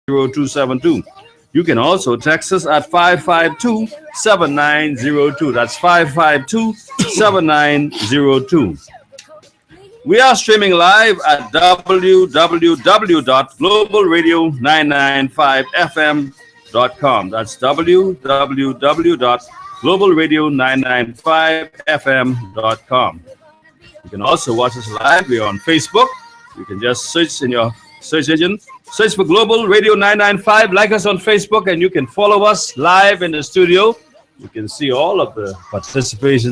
790272. You can also text us at 552-7902. That's 552-7902. We are streaming live at www.globalradio995fm.com. That's www.globalradio995fm.com. You can also watch us live. We're on Facebook. You can just search in your search engine. Search for Global Radio 995. Like us on Facebook, and you can follow us live in the studio. You can see all of the participants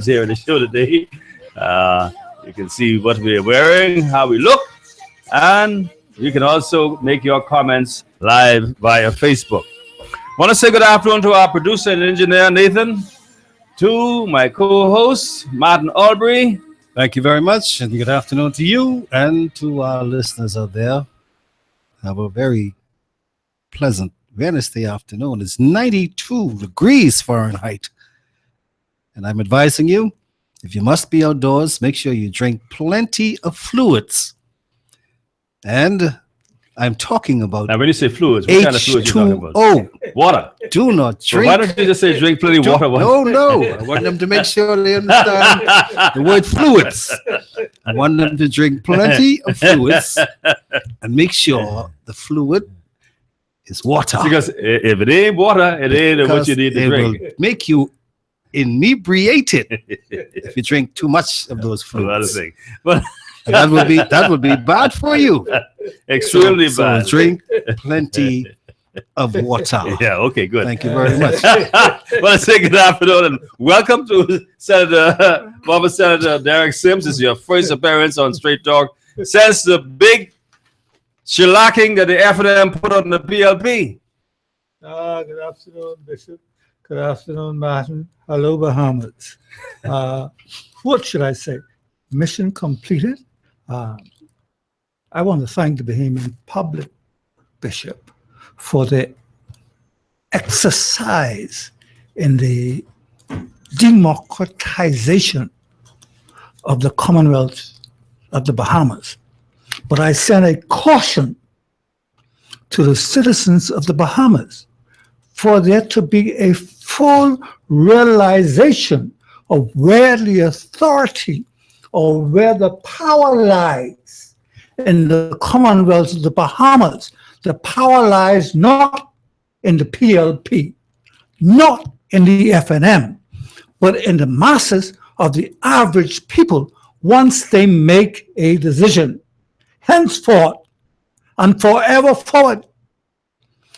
here in the show today. You can see what we're wearing, how we look, and you can also make your comments live via Facebook. Want to say good afternoon to our producer and engineer, Nathan, to my co-host, Martin Albury. Thank you very much, and good afternoon to you and to our listeners out there. Have a very pleasant Wednesday afternoon. It's 92 degrees Fahrenheit, and I'm advising you, if you must be outdoors, make sure you drink plenty of fluids. And I'm talking about now, when you say fluids, what kind of fluids are you talking about? Water. Do not drink. Well, why don't you just say drink plenty of water? No. I want them to make sure they understand the word fluids. I want them to drink plenty of fluids and make sure the fluid is water. Because if it ain't water, it ain't what you need to drink. It will make you inebriated if you drink too much of those fluids. But that would be bad for you. Extremely bad. So drink plenty of water. Yeah, okay, good. Thank you very much. Well, I say good afternoon and welcome to former Senator Derek Sims. This is your first appearance on Straight Talk since the big shellacking that the FNM put on the PLP. Good afternoon, Bishop. Good afternoon, Martin. Hello, Bahamas. What should I say? Mission completed. I want to thank the Bahamian public, Bishop, for the exercise in the democratization of the Commonwealth of the Bahamas. But I send a caution to the citizens of the Bahamas for there to be a full realization of where the authority or where the power lies in the Commonwealth of the Bahamas. The power lies not in the PLP, not in the FNM, but in the masses of the average people once they make a decision. Henceforth and forever forward,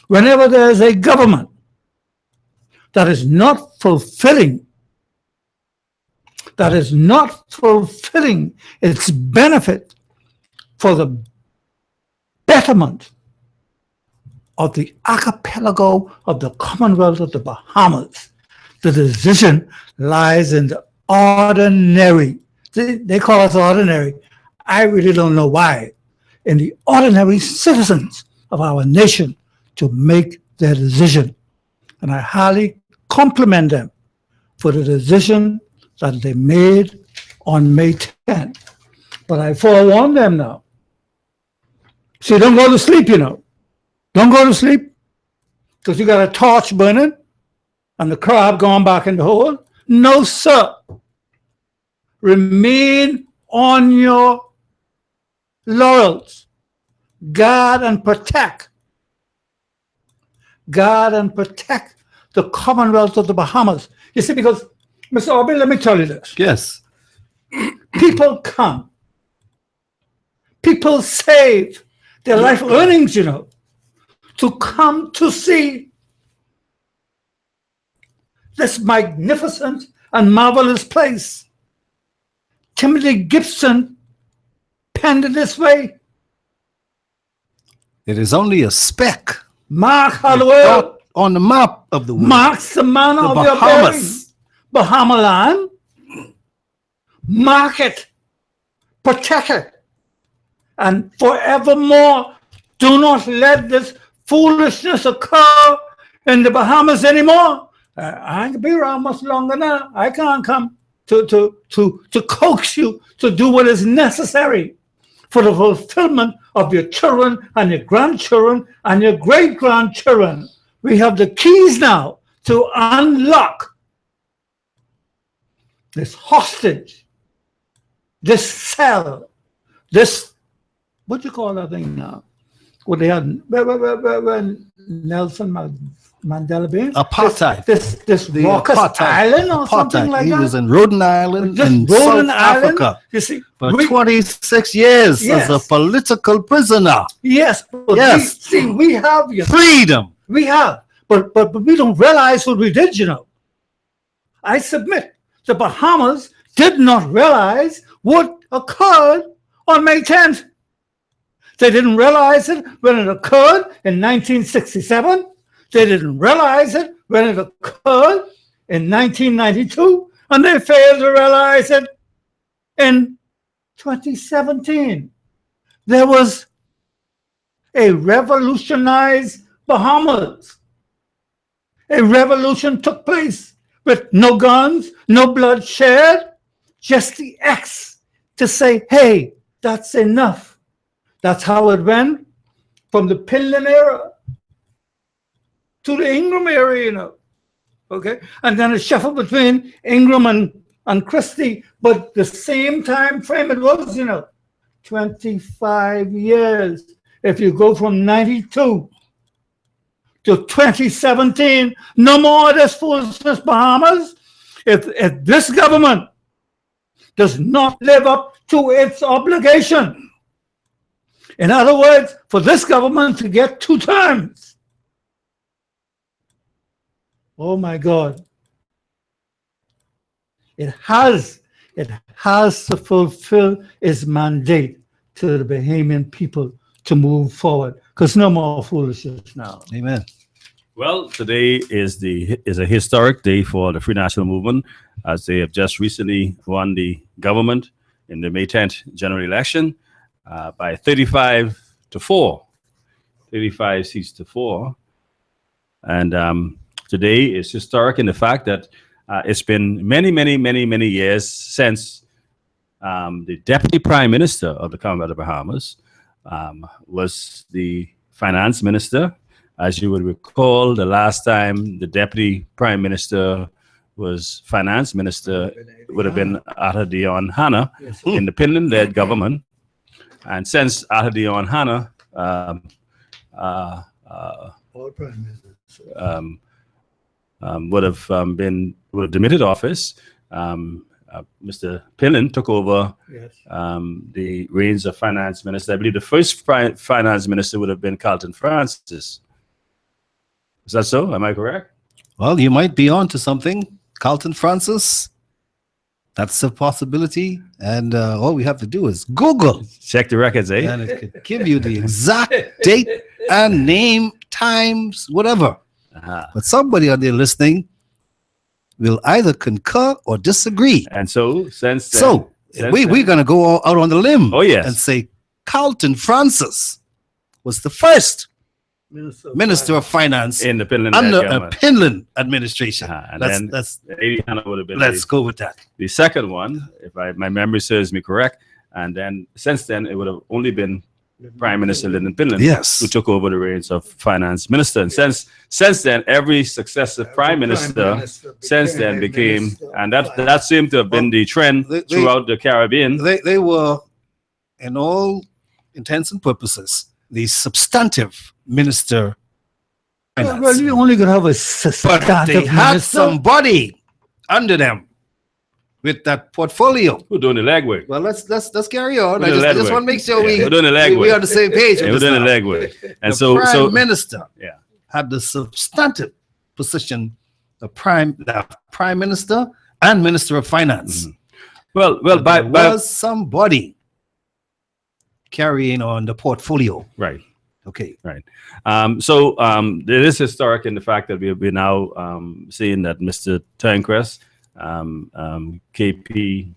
whenever there is a government that is not fulfilling its benefit for the betterment of the archipelago of the Commonwealth of the Bahamas, the decision lies in the ordinary. They call us ordinary. I really don't know why. In the ordinary citizens of our nation to make their decision. And I highly compliment them for the decision that they made on May 10th. But I forewarn them now. See, don't go to sleep, Don't go to sleep because you got a torch burning and the crab going back in the hole. No, sir. Remain on your laurels. Guard and protect the Commonwealth of the Bahamas. You see, because, Mr. Aubrey, let me tell you this. Yes. People come. People save their life earnings, to come to see this magnificent and marvelous place. Timothy Gibson penned it this way. It is only a speck. Mark Holloway on the map of the world. Marks the manner of your Bahamas. Bahama land. Mark it. Protect it. And forevermore, do not let this foolishness occur in the Bahamas anymore. I ain't gonna be around much longer now. I can't come to coax you to do what is necessary for the fulfillment of your children and your grandchildren and your great-grandchildren. We have the keys now to unlock this hostage, this cell, this, what do you call that thing now? What they had when Nelson Mandela Bay? Apartheid. This The Raucous apartheid. Island or something like He that? was in Rhode Island Just in Rhode South Island. Africa You see, for we- 26 years Yes. as a political prisoner. yes, but Yes. we have, Freedom. we have, but we don't realize what we did, you know. I submit the Bahamas did not realize what occurred on May 10th. They didn't realize it when it occurred in 1967. They didn't realize it when it occurred in 1992. And they failed to realize it in 2017. There was a revolutionized Bahamas. A revolution took place with no guns, no bloodshed, just the X to say, hey, that's enough. That's how it went from the Pinland era to the Ingram era, you know. Okay? And then a shuffle between Ingram and Christie, but the same time frame it was, you know, 25 years. If you go from 92 to 2017, no more of this foolishness, Bahamas. If this government does not live up to its obligation, in other words, for this government to get 2 terms, oh my God, it has to fulfill its mandate to the Bahamian people to move forward, because no more foolishness now. Amen. Well, today is a historic day for the Free National Movement, as they have just recently won the government in the May 10th general election by 35 seats to 4. And today is historic in the fact that it's been many years since the Deputy Prime Minister of the Commonwealth of Bahamas was the Finance Minister. As you would recall, the last time the Deputy Prime Minister was Finance Minister would have been Arthur Dion Hanna in the Pinland-led government. And since Arthur Dion Hanna would have demitted office, Mr. Pinland took over the reins of Finance Minister. I believe the first Finance Minister would have been Carlton Francis. Is that so? Am I correct? Well, you might be on to something. Carlton Francis, that's a possibility. And all we have to do is Google. Check the records, eh? And it could give you the exact date and name, times, whatever. But somebody out there listening will either concur or disagree. And so, we're going to go out on the limb and say Carlton Francis was the first Minister of Finance in the Pinland under a Pinland administration. And that's Lady Hannah would have been. Let's go with that. The second one, if my memory serves me correct, and then since then it would have only been Prime Minister Lyndon Pinland who took over the reins of Finance Minister. And since then, every successive Prime Minister since then became, and that seemed to have been the trend throughout the Caribbean. They were, in all intents and purposes, the substantive minister. Well, you only gonna have a substantive but they had minister. somebody under them with that portfolio. We're doing the legwork. Well, let's carry on. We're I doing the just want to make sure we're doing the legwork. we're on the same page. We're doing the legwork. And the prime minister yeah, had the substantive position, the prime minister and minister of finance. Well, But there was somebody carrying on the portfolio. right. Okay. Right. It is historic in the fact that we're now seeing that Mr. Turnquest, KP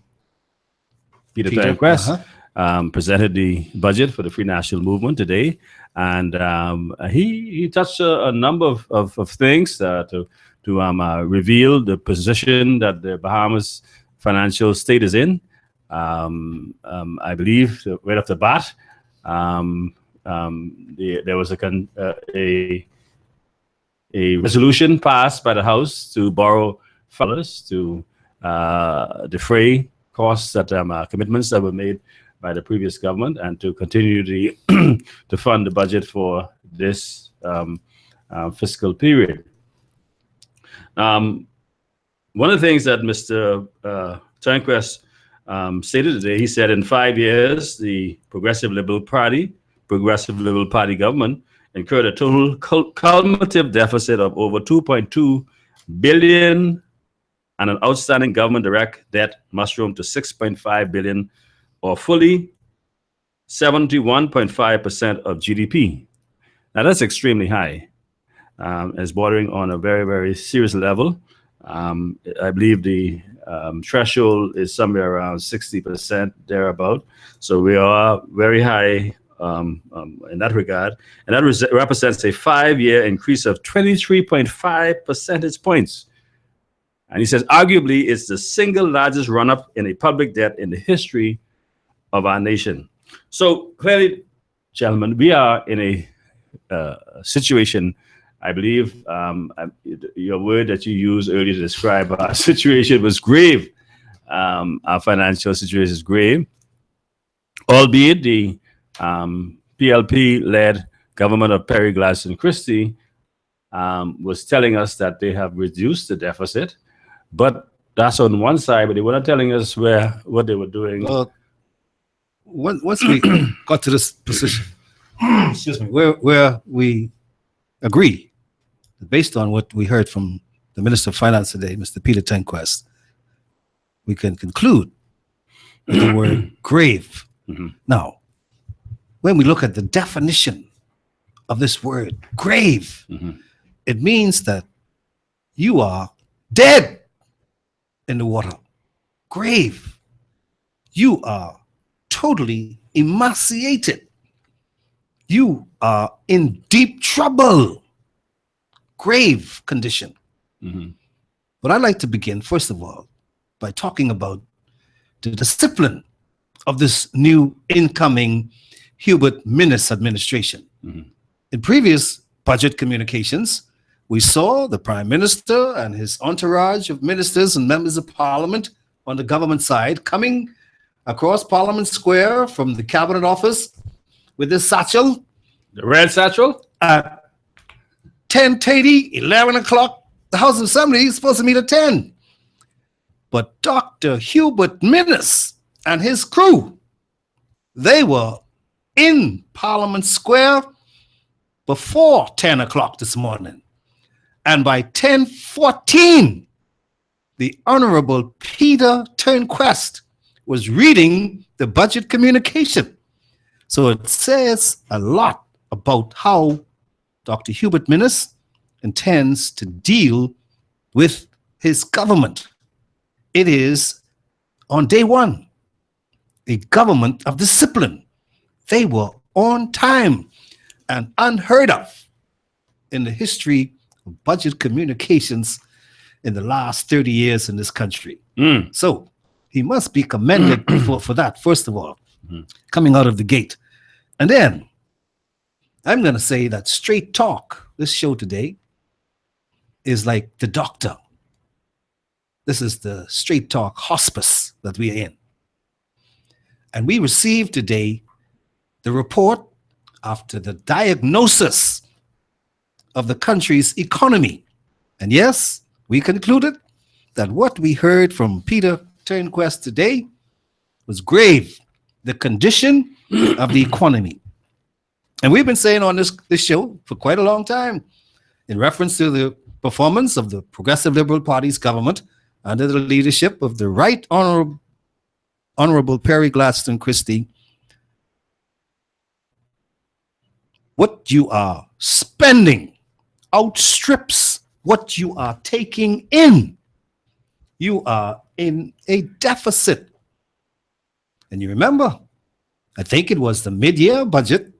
Peter Turnquest, presented the budget for the Free National Movement today, and he touched a number of things to reveal the position that the Bahamas financial state is in. I believe right off the bat, there was a resolution passed by the House to borrow dollars to defray costs that commitments that were made by the previous government, and to continue to fund the budget for this fiscal period. One of the things that Mr. Turnquest stated today, he said in 5 years, the Progressive Liberal Party government incurred a total cumulative deficit of over 2.2 billion, and an outstanding government direct debt mushroomed to 6.5 billion, or fully 71.5% of GDP. Now that's extremely high. It's bordering on a very, very serious level. I believe the threshold is somewhere around 60% thereabout. So we are very high in that regard. And that represents a 5-year increase of 23.5 percentage points. And he says, arguably, it's the single largest run-up in a public debt in the history of our nation. So clearly, gentlemen, we are in a situation, I believe your word that you used earlier to describe our situation was grave. Our financial situation is grave, albeit the PLP-led government of Perry Gladstone Christie was telling us that they have reduced the deficit, but that's on one side, but they were not telling us what they were doing. Well, once we got to this position, excuse me, where we agree, based on what we heard from the Minister of Finance today, Mr. Peter Turnquest, we can conclude with the word grave. Mm-hmm. Now, when we look at the definition of this word, grave, it means that you are dead in the water. Grave. You are totally emaciated. You are in deep trouble. Grave condition. But I'd like to begin, first of all, by talking about the discipline of this new incoming Hubert Minnis administration. In previous budget communications, we saw the Prime Minister and his entourage of ministers and members of Parliament on the government side coming across Parliament Square from the Cabinet Office with this satchel. The red satchel? At 10:30, 11 o'clock, the House of Assembly is supposed to meet at 10. But Dr. Hubert Minnis and his crew, they were in Parliament Square before 10 o'clock this morning. And by 10:14, the Honorable Peter Turnquest was reading the budget communication. So it says a lot about how Dr. Hubert Minnis intends to deal with his government. It is, on day one, a government of discipline. They were on time and unheard of in the history of budget communications in the last 30 years in this country. So he must be commended for that, first of all, coming out of the gate. And then I'm going to say that Straight Talk, this show today, is like the doctor. This is the Straight Talk hospice that we are in. And we received today the report after the diagnosis of the country's economy. And yes, we concluded that what we heard from Peter Turnquest today was grave, the condition of the economy. And we've been saying on this show for quite a long time, in reference to the performance of the Progressive Liberal Party's government under the leadership of the Right Honorable Perry Gladstone Christie, what you are spending outstrips what you are taking in. You are in a deficit. And you remember, I think it was the mid-year budget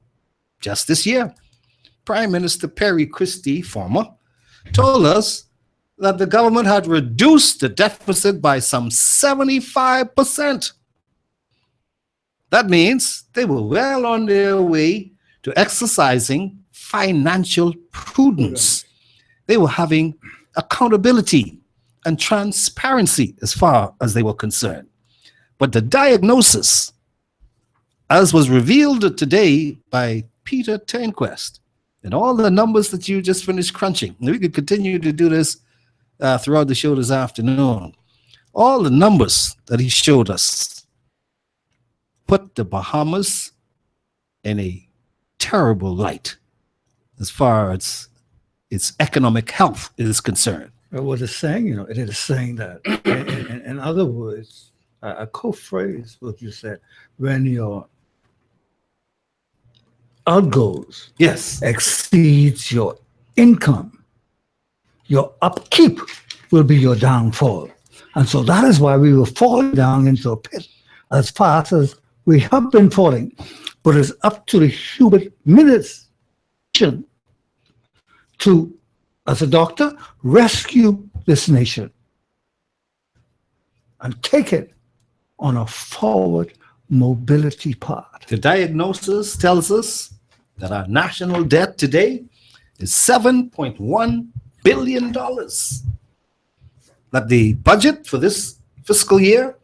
just this year, Prime Minister Perry Christie, former, told us that the government had reduced the deficit by some 75%. That means they were well on their way to exercising financial prudence. They were having accountability and transparency as far as they were concerned. But the diagnosis, as was revealed today by Peter Turnquest, and all the numbers that you just finished crunching, and we could continue to do this throughout the show this afternoon, all the numbers that he showed us put the Bahamas in a terrible light as far as its economic health is concerned. What it's saying, it is saying that, in other words, a co-phrase what you said, when your outgoes Yes. exceeds your income, your upkeep will be your downfall. And so that is why we were falling down into a pit as fast as we have been falling. But it's up to the human administration to, as a doctor, rescue this nation and take it on a forward mobility path. The diagnosis tells us that our national debt today is $7.1 billion. That the budget for this fiscal year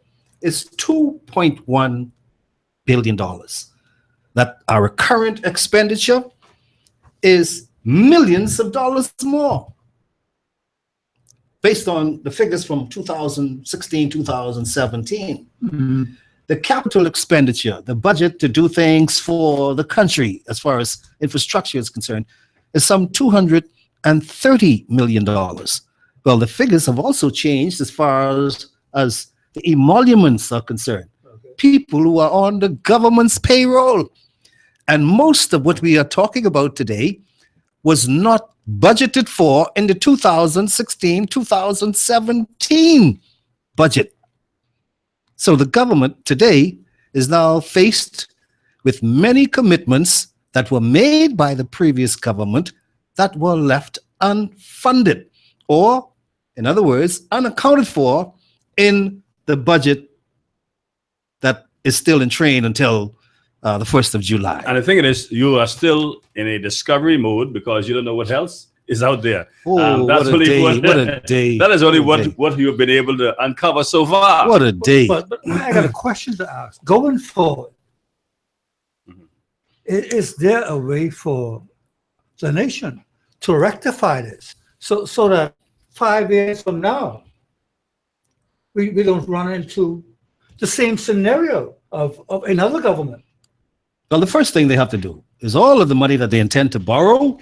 is $2.1 billion. That our current expenditure is millions of dollars more, based on the figures from 2016, 2017. Mm-hmm. The capital expenditure, the budget to do things for the country as far as infrastructure is concerned, is some $230 million. Well, the figures have also changed as far as the emoluments are concerned. People who are on the government's payroll. And most of what we are talking about today was not budgeted for in the 2016-2017 budget. So the government today is now faced with many commitments that were made by the previous government that were left unfunded, or, in other words, unaccounted for in the budget that is still in train until the 1st of July. And the thing is, you are still in a discovery mode because you don't know what else is out there. Oh, That's what a only day, what a day. That is only what a day. what you've been able to uncover so far. What a day. But I got a question to ask. Going forward, is there a way for the nation to rectify this so that 5 years from now, we don't run into the same scenario of another government? Well, the first thing they have to do is all of the money that they intend to borrow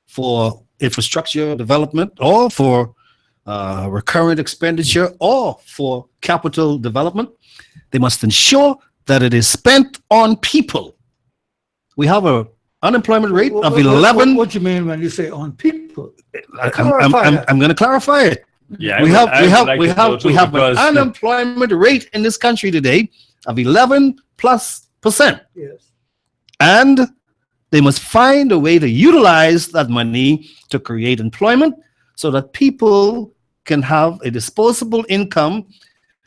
for infrastructure development, or for recurrent expenditure, or for capital development, they must ensure that it is spent on people. We have an unemployment rate of 11. What do you mean when you say on people? I'm going to clarify it. Yeah, We have an because unemployment rate in this country today of 11+%. Yes. And they must find a way to utilize that money to create employment so that people can have a disposable income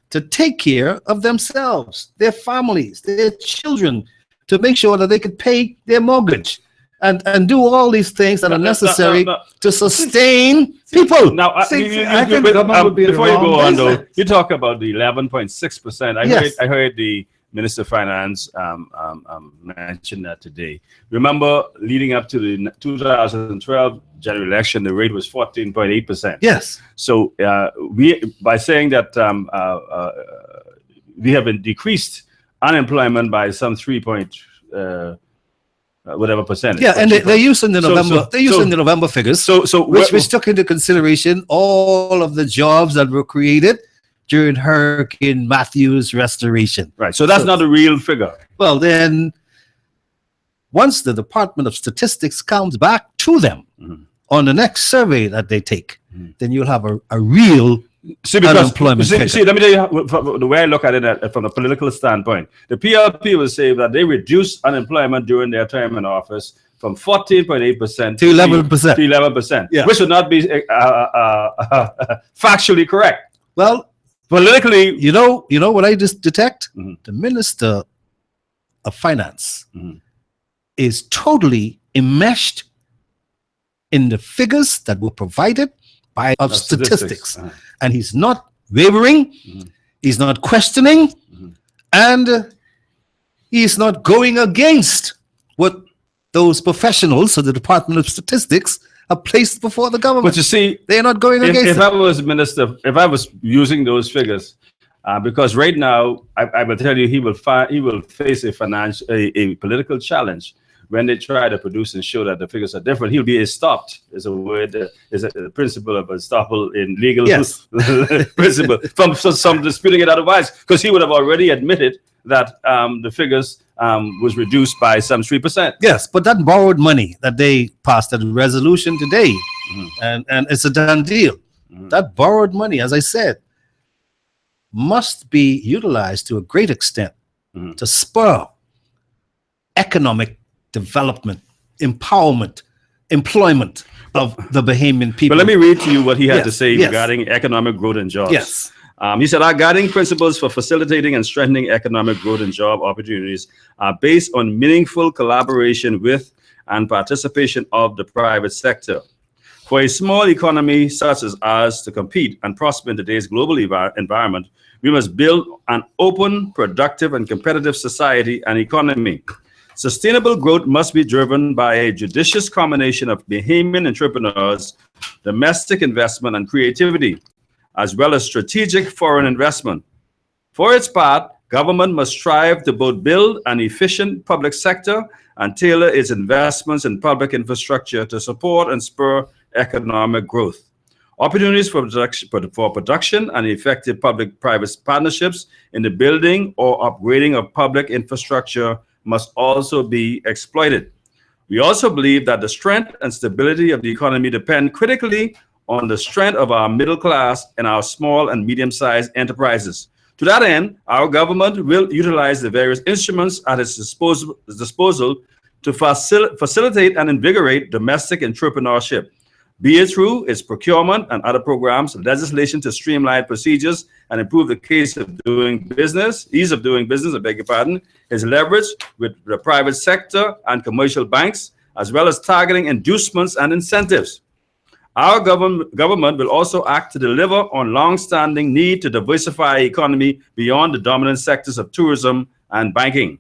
to take care of themselves, their families, their children, to make sure that they could pay their mortgage and do all these things that are necessary to sustain people. Now, I think the government would be before you go wrong on, though, business. you talk about the 11.6%. Yes. I heard the Minister of Finance mention that today. Remember, leading up to the 2012 general election, the rate was 14.8%. Yes. So by saying that we have decreased unemployment by some 3 whatever percentage. Yeah, and they're using the November. They're using the so- November figures, So which took into consideration all of the jobs that were created during Hurricane Matthew's restoration. right. So that's not a real figure. Well, then, once the Department of Statistics comes back to them on the next survey that they take, then you'll have a real See, because unemployment figure. see, let me tell you the way I look at it from a political standpoint. The PLP will say that they reduced unemployment during their term in office from 14.8% To 11%. To 11%, Yeah. which would not be factually correct. Well, Politically, you know what I just detect? Mhm. The Minister of Finance Mhm. is totally enmeshed in the figures that were provided by of statistics. Uh-huh. And he's not wavering, Mhm. he's not questioning, Mhm. and he's not going against what those professionals of the Department of Statistics have placed before the government. But you see, They're not going against if it. I was minister, if I was using those figures, because right now I will tell you he will face a political challenge when they try to produce and show that the figures are different. He'll be stopped. Is a word is a principle of estoppel in legal Yes. principle from some disputing it otherwise, because he would have already admitted that the figures was reduced by some 3%. Yes, but that borrowed money that they passed a resolution today, and it's a done deal. That borrowed money, as I said, must be utilized to a great extent to spur economic development, empowerment, employment of the Bahamian people. But let me read to you what he had to Yes, say yes. regarding economic growth and jobs. Yes. He said, our guiding principles for facilitating and strengthening economic growth and job opportunities are based on meaningful collaboration with and participation of the private sector. For a small economy such as ours to compete and prosper in today's global environment, we must build an open, productive, and competitive society and economy. Sustainable growth must be driven by a judicious combination of Bahamian entrepreneurs, domestic investment, and creativity, as well as strategic foreign investment. For its part, government must strive to both build an efficient public sector and tailor its investments in public infrastructure to support and spur economic growth. Opportunities for production and effective public-private partnerships in the building or upgrading of public infrastructure must also be exploited. We also believe that the strength and stability of the economy depend critically on the strength of our middle class and our small and medium-sized enterprises. To that end, our government will utilize the various instruments at its disposal to facilitate and invigorate domestic entrepreneurship, be it through its procurement and other programs, legislation to streamline procedures and improve the ease of doing business, I beg your pardon, is leverage with the private sector and commercial banks, as well as targeting inducements and incentives. Our government will also act to deliver on long-standing need to diversify the economy beyond the dominant sectors of tourism and banking.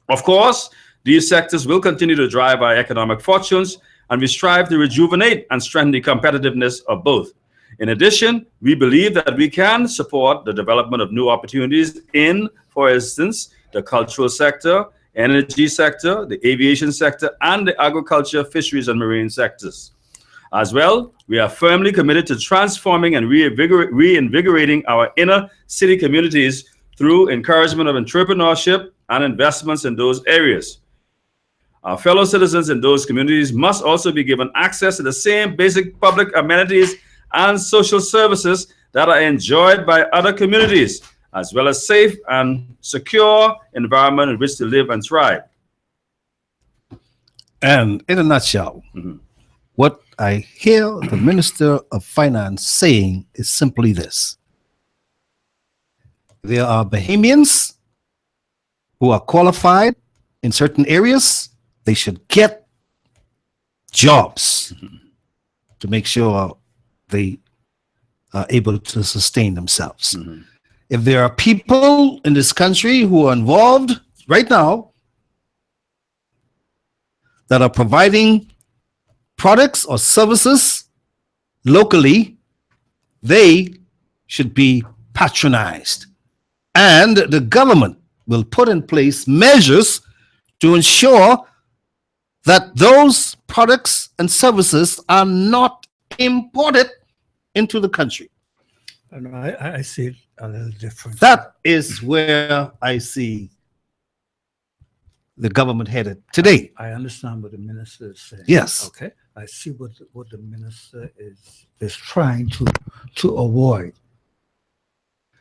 Of course, these sectors will continue to drive our economic fortunes, and we strive to rejuvenate and strengthen the competitiveness of both. In addition, we believe that we can support the development of new opportunities in, for instance, the cultural sector, energy sector, the aviation sector, and the agriculture, fisheries, and marine sectors. As well, we are firmly committed to transforming and reinvigorating our inner city communities through encouragement of entrepreneurship and investments in those areas. Our fellow citizens in those communities must also be given access to the same basic public amenities and social services that are enjoyed by other communities, as well as safe and secure environment in which to live and thrive. And in a nutshell, what I hear the Minister of Finance saying is simply this. There are Bahamians who are qualified in certain areas. They should get jobs to make sure they are able to sustain themselves. If there are people in this country who are involved right now that are providing products or services locally, they should be patronized. And the government will put in place measures to ensure that those products and services are not imported into the country. And I see it a little different. That is where I see the government headed today. I understand what the minister is saying. Yes. Okay. I see what the minister is trying to avoid.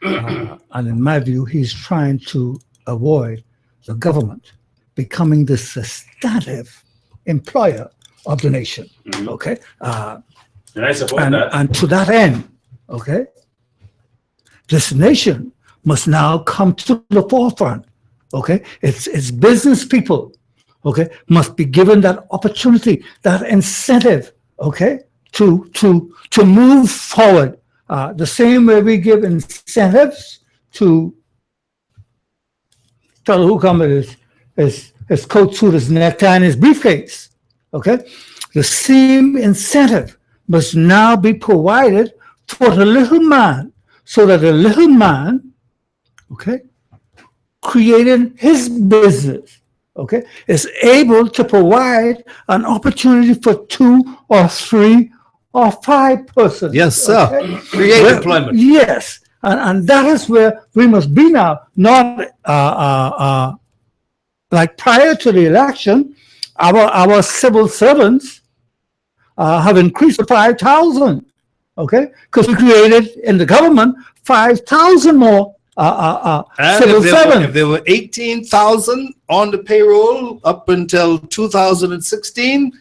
And in my view, he's trying to avoid the government becoming the substantive employer of the nation. Okay. And I support that. And to that end, okay, this nation must now come to the forefront okay, it's business people, okay, must be given that opportunity, that incentive, okay, to move forward. The same way we give incentives to fellow who come with his coat suit, his necktie, and his briefcase. Okay, the same incentive must now be provided for the little man, so that the little man, okay, creating his business, okay, is able to provide an opportunity for 2 or 3 or 5 persons. Yes, sir. Okay? Create employment. Yes, and that is where we must be now. Not like prior to the election, our civil servants have increased to 5,000. Okay, because we created in the government 5,000 more And civil servants. if there were 18,000 on the payroll up until 2016,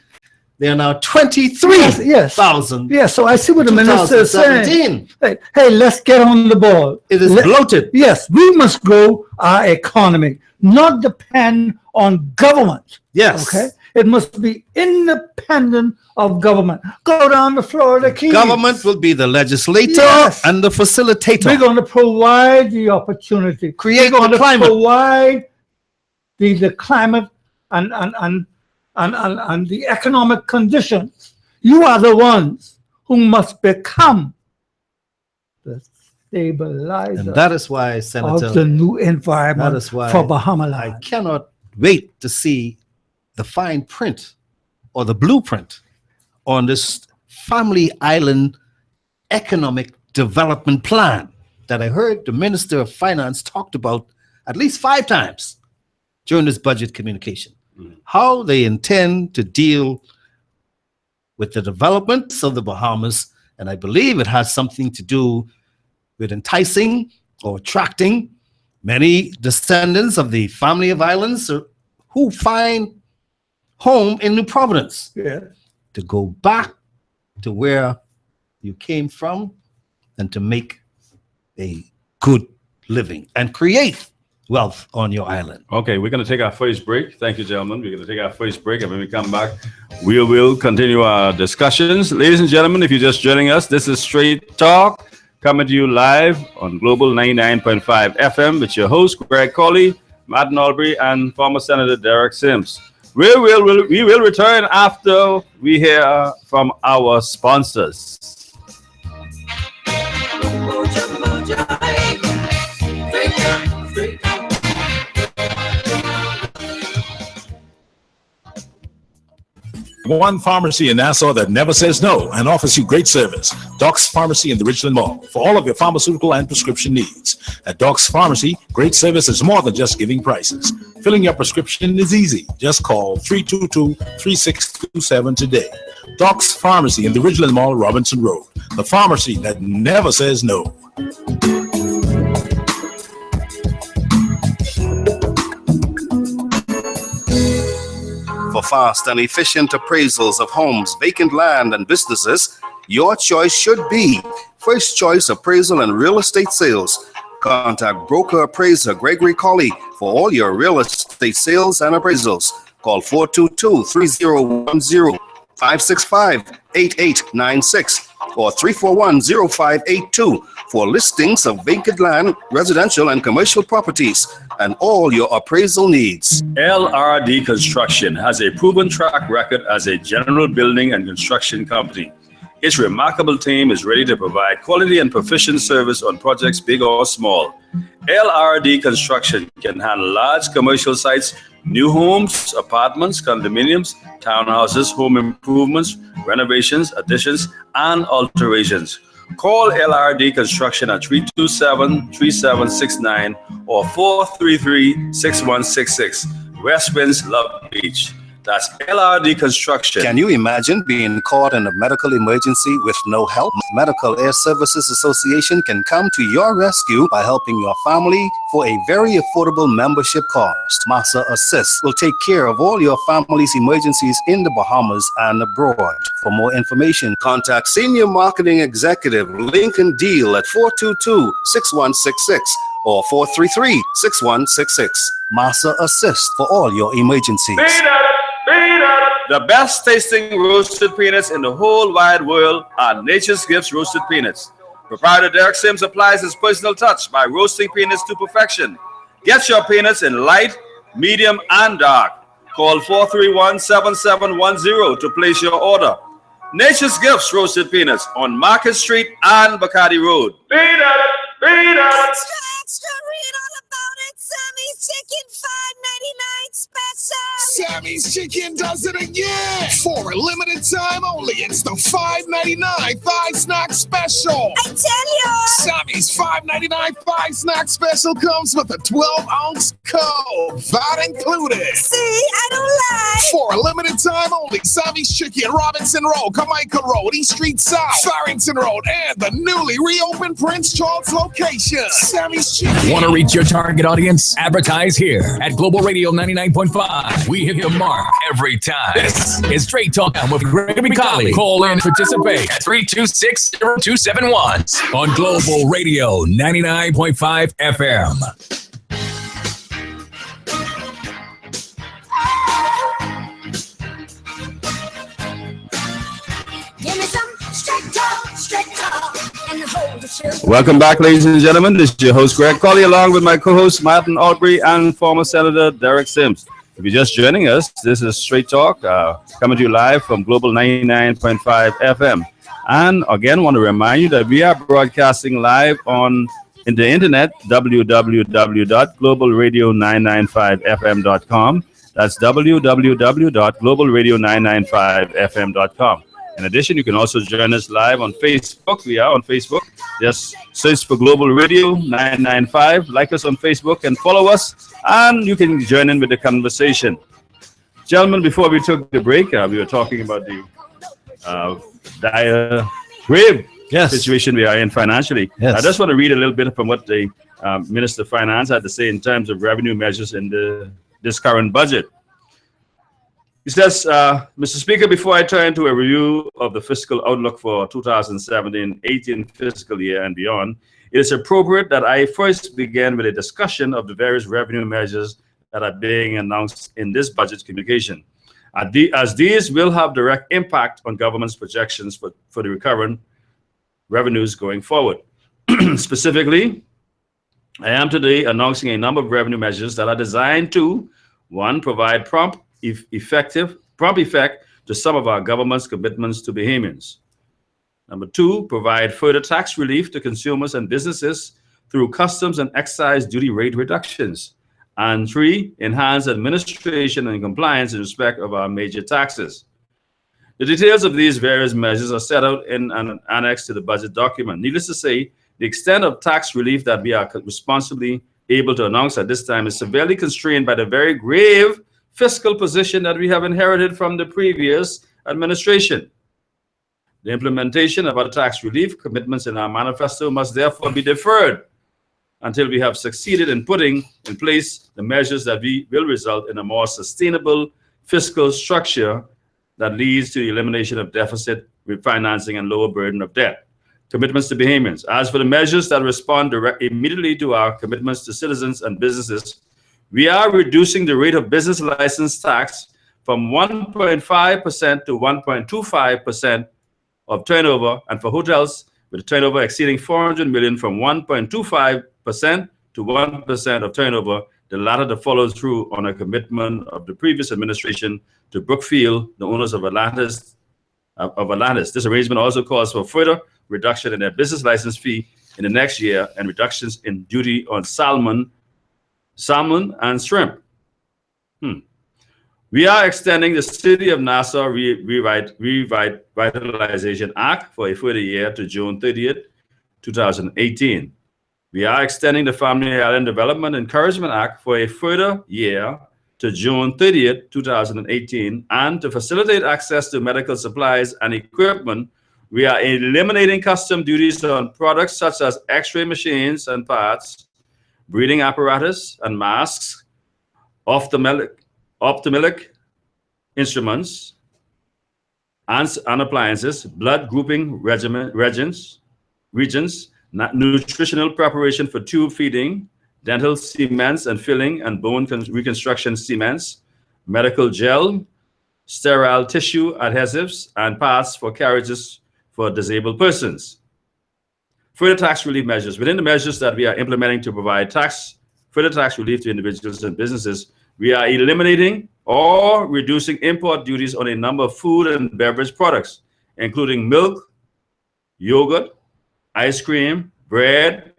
there are now 23,000. Yes, so I see what the minister is saying. Hey, let's get on the ball. It is bloated. Yes, we must grow our economy, not depend on government. Yes. Okay, it must be independent of government. Go down the Florida Keys. Government will be the legislator Yes. and the facilitator. We're going to provide the opportunity. Create We're going the to climate. provide the climate and the economic conditions. You are the ones who must become the stabilizer And that is why, of the Senator, new environment that is why for Bahama I Land. cannot wait to see the fine print or the blueprint on this Family Island economic development plan that I heard the Minister of Finance talked about at least 5 times during this budget communication. How they intend to deal with the development of the Bahamas, and I believe it has something to do with enticing or attracting many descendants of the family of islands who find home in New Providence Yeah. to go back to where you came from and to make a good living and create wealth on your island. Okay, we're going to take our first break. Thank you, gentlemen. We're going to take our first break, and when we come back, we will continue our discussions. Ladies and gentlemen, if you're just joining us, this is Straight Talk, coming to you live on Global 99.5 FM with your host, Greg Colley, Martin Albury, and former Senator Derek Sims. We will return after we hear from our sponsors. One pharmacy in Nassau that never says no and offers you great service. Doc's Pharmacy in the Richland Mall for all of your pharmaceutical and prescription needs. At Doc's Pharmacy, great service is more than just giving prices. Filling your prescription is easy. Just call 322-3627 today. Doc's Pharmacy in the Richland Mall, Robinson Road. The pharmacy that never says no. For fast and efficient appraisals of homes, vacant land, and businesses, your choice should be First Choice Appraisal and Real Estate Sales. Contact broker appraiser Gregory Colley for all your real estate sales and appraisals. Call 422-3010, 565-8896, or 341-0582 for listings of vacant land, residential and commercial properties, and all your appraisal needs. LRD Construction has a proven track record as a general building and construction company. Its remarkable team is ready to provide quality and proficient service on projects big or small. LRD Construction can handle large commercial sites, new homes, apartments, condominiums, townhouses, home improvements, renovations, additions, and alterations. Call LRD Construction at 327-3769 or 433-6166. West Winds, Love Beach. That's LRD Construction. Can you imagine being caught in a medical emergency with no help? Medical Air Services Association can come to your rescue by helping your family for a very affordable membership cost. Massa Assist will take care of all your family's emergencies in the Bahamas and abroad. For more information, contact Senior Marketing Executive Lincoln Deal at 422-6166 or 433-6166. Massa assists for all your emergencies. The best tasting roasted peanuts in the whole wide world are Nature's Gifts Roasted Peanuts. Proprietor Derek Sims applies his personal touch by roasting peanuts to perfection. Get your peanuts in light, medium, and dark. Call 431-7710 to place your order. Nature's Gifts Roasted Peanuts on Market Street and Bacardi Road. Extra, read all about it. Sammy's Chicken, $5.99 special. Sammy's Chicken does it again. For a limited time only, it's the $5.99 Thigh Snack Special. I tell you. Sammy's $5.99 Thigh Snack Special comes with a 12-ounce Coke, that included. See, I don't lie. For a limited time only, Sammy's Chicken, Robinson Road, Carmichael Road, East Street South, Farrington Road, and the newly reopened Prince Charles location. Sammy's Chicken. Want to reach your target audience? Advertise here at Global Radio 99.5. We hit the mark every time. This is Straight Talk with Gregory Colley. Call in and participate at 326-0271 on Global Radio 99.5 FM. Give me some straight talk, and hold the show. Welcome back, ladies and gentlemen. This is your host, Greg Colley, along with my co-host, Martin Albury, and former Senator Derek Sims. If you're just joining us, this is Straight Talk, coming to you live from Global 99.5 FM. And again, want to remind you that we are broadcasting live in the internet, www.globalradio995fm.com. That's www.globalradio995fm.com. In addition, you can also join us live on Facebook. We are on Facebook. Just search for Global Radio 995. Like us on Facebook and follow us, and you can join in with the conversation. Gentlemen, before we took the break, we were talking about the dire, grave situation we are in financially. Yes. I just want to read a little bit from what the Minister of Finance had to say in terms of revenue measures in this current budget. He says, Mr. Speaker, before I turn to a review of the fiscal outlook for 2017-18 fiscal year and beyond, it is appropriate that I first begin with a discussion of the various revenue measures that are being announced in this budget communication, as these will have direct impact on government's projections for the recurrent revenues going forward. Specifically, I am today announcing a number of revenue measures that are designed to, one, provide prompt effect to some of our government's commitments to Bahamians. Number two, provide further tax relief to consumers and businesses through customs and excise duty rate reductions. And three, enhance administration and compliance in respect of our major taxes. The details of these various measures are set out in an annex to the budget document. Needless to say, the extent of tax relief that we are responsibly able to announce at this time is severely constrained by the very grave fiscal position that we have inherited from the previous administration. The implementation of our tax relief commitments in our manifesto must therefore be deferred until we have succeeded in putting in place the measures that will result in a more sustainable fiscal structure that leads to the elimination of deficit refinancing and lower burden of debt. Commitments to Bahamians. As for the measures that respond immediately to our commitments to citizens and businesses, we are reducing the rate of business license tax from 1.5% to 1.25% of turnover, and for hotels with a turnover exceeding 400 million from 1.25% to 1% of turnover, the latter to follow through on a commitment of the previous administration to Brookfield, the owners of Atlantis. This arrangement also calls for further reduction in their business license fee in the next year and reductions in duty on salmon and shrimp. We are extending the City of Nassau Revitalization Act for a further year to June 30th, 2018. We are extending the Family Island Development Encouragement Act for a further year to June 30th, 2018. And to facilitate access to medical supplies and equipment, we are eliminating custom duties on products such as X-ray machines and parts, breathing apparatus and masks, ophthalmic instruments and appliances, blood grouping regions, nutritional preparation for tube feeding, dental cements and filling and bone reconstruction cements, medical gel, sterile tissue adhesives, and parts for carriages for disabled persons. Further tax relief measures. Within the measures that we are implementing to provide further tax relief to individuals and businesses, we are eliminating or reducing import duties on a number of food and beverage products, including milk, yogurt, ice cream, bread,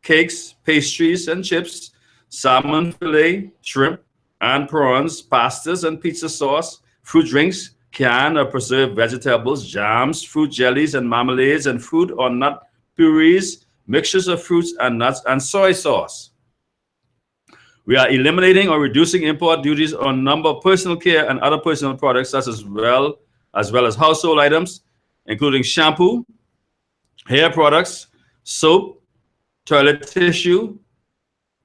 cakes, pastries and chips, salmon fillet, shrimp and prawns, pastas and pizza sauce, fruit drinks, canned or preserved vegetables, jams, fruit jellies and marmalades, and fruit or nut purees, mixtures of fruits and nuts, and soy sauce. We are eliminating or reducing import duties on a number of personal care and other personal products, such as well as household items, including shampoo, hair products, soap, toilet tissue,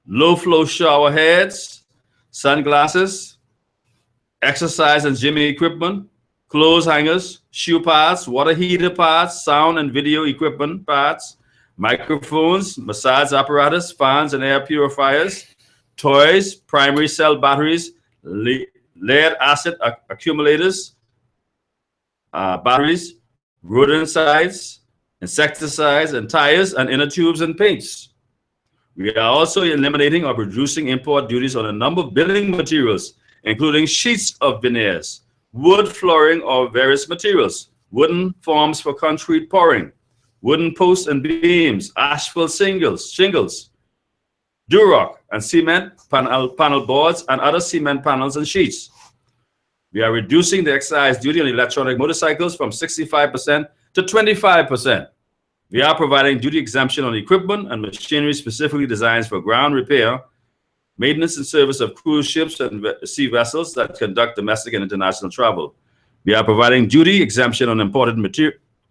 low-flow shower heads, sunglasses, exercise and gym equipment, clothes hangers, shoe pads, water heater pads, sound and video equipment pads, microphones, massage apparatus, fans and air purifiers, toys, primary cell batteries, lead acid accumulators, batteries, rodenticides, insecticides, and tires, and inner tubes and paints. We are also eliminating or reducing import duties on a number of building materials, including sheets of veneers, wood flooring or various materials, wooden forms for concrete pouring, wooden posts and beams, asphalt shingles, Durock and cement panel boards, and other cement panels and sheets. We are reducing the excise duty on electronic motorcycles from 65% to 25%. We are providing duty exemption on equipment and machinery specifically designed for ground repair, maintenance and service of cruise ships and sea vessels that conduct domestic and international travel. We are providing duty exemption on imported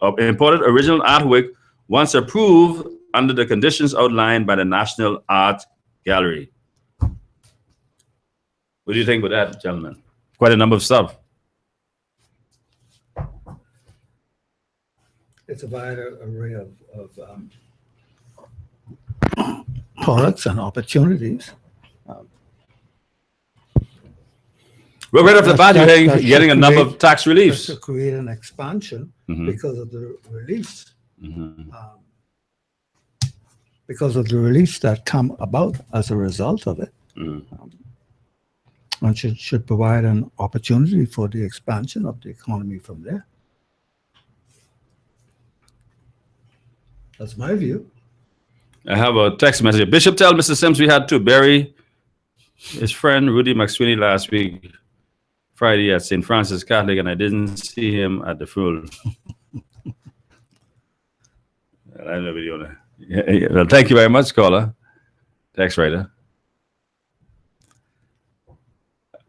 original artwork once approved under the conditions outlined by the National Art Gallery. What do you think about that, gentlemen? Quite a number of stuff. It's a wide array of products and opportunities. Well, right off the bat, you're That getting a number of tax reliefs. To create an expansion because of the reliefs. Because of the reliefs that come about as a result of it. And should provide an opportunity for the expansion of the economy from there. That's my view. I have a text message. Bishop, tell Mr. Sims we had to bury his friend Rudy McSweeney last week, Friday at St. Francis Catholic, and I didn't see him at the funeral. I don't know if you want to. Yeah, well, thank you very much, caller. Text writer.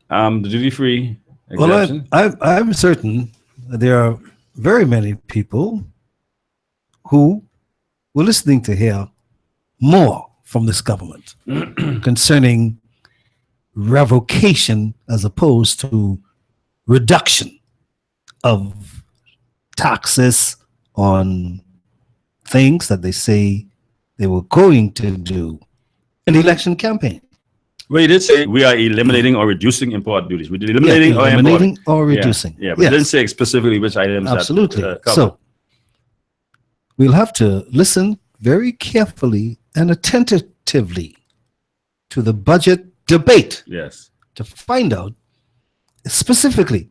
The duty-free exemption. Well, I'm certain that there are very many people who were listening to hear more from this government concerning revocation as opposed to reduction of taxes on things that they say they were going to do in the election campaign. Well, you did say we are eliminating or reducing import duties. We did eliminating, or reducing. Yeah, but you didn't say specifically which items. Absolutely. That, so we'll have to listen very carefully and attentively to the budget debate. Yes. To find out specifically,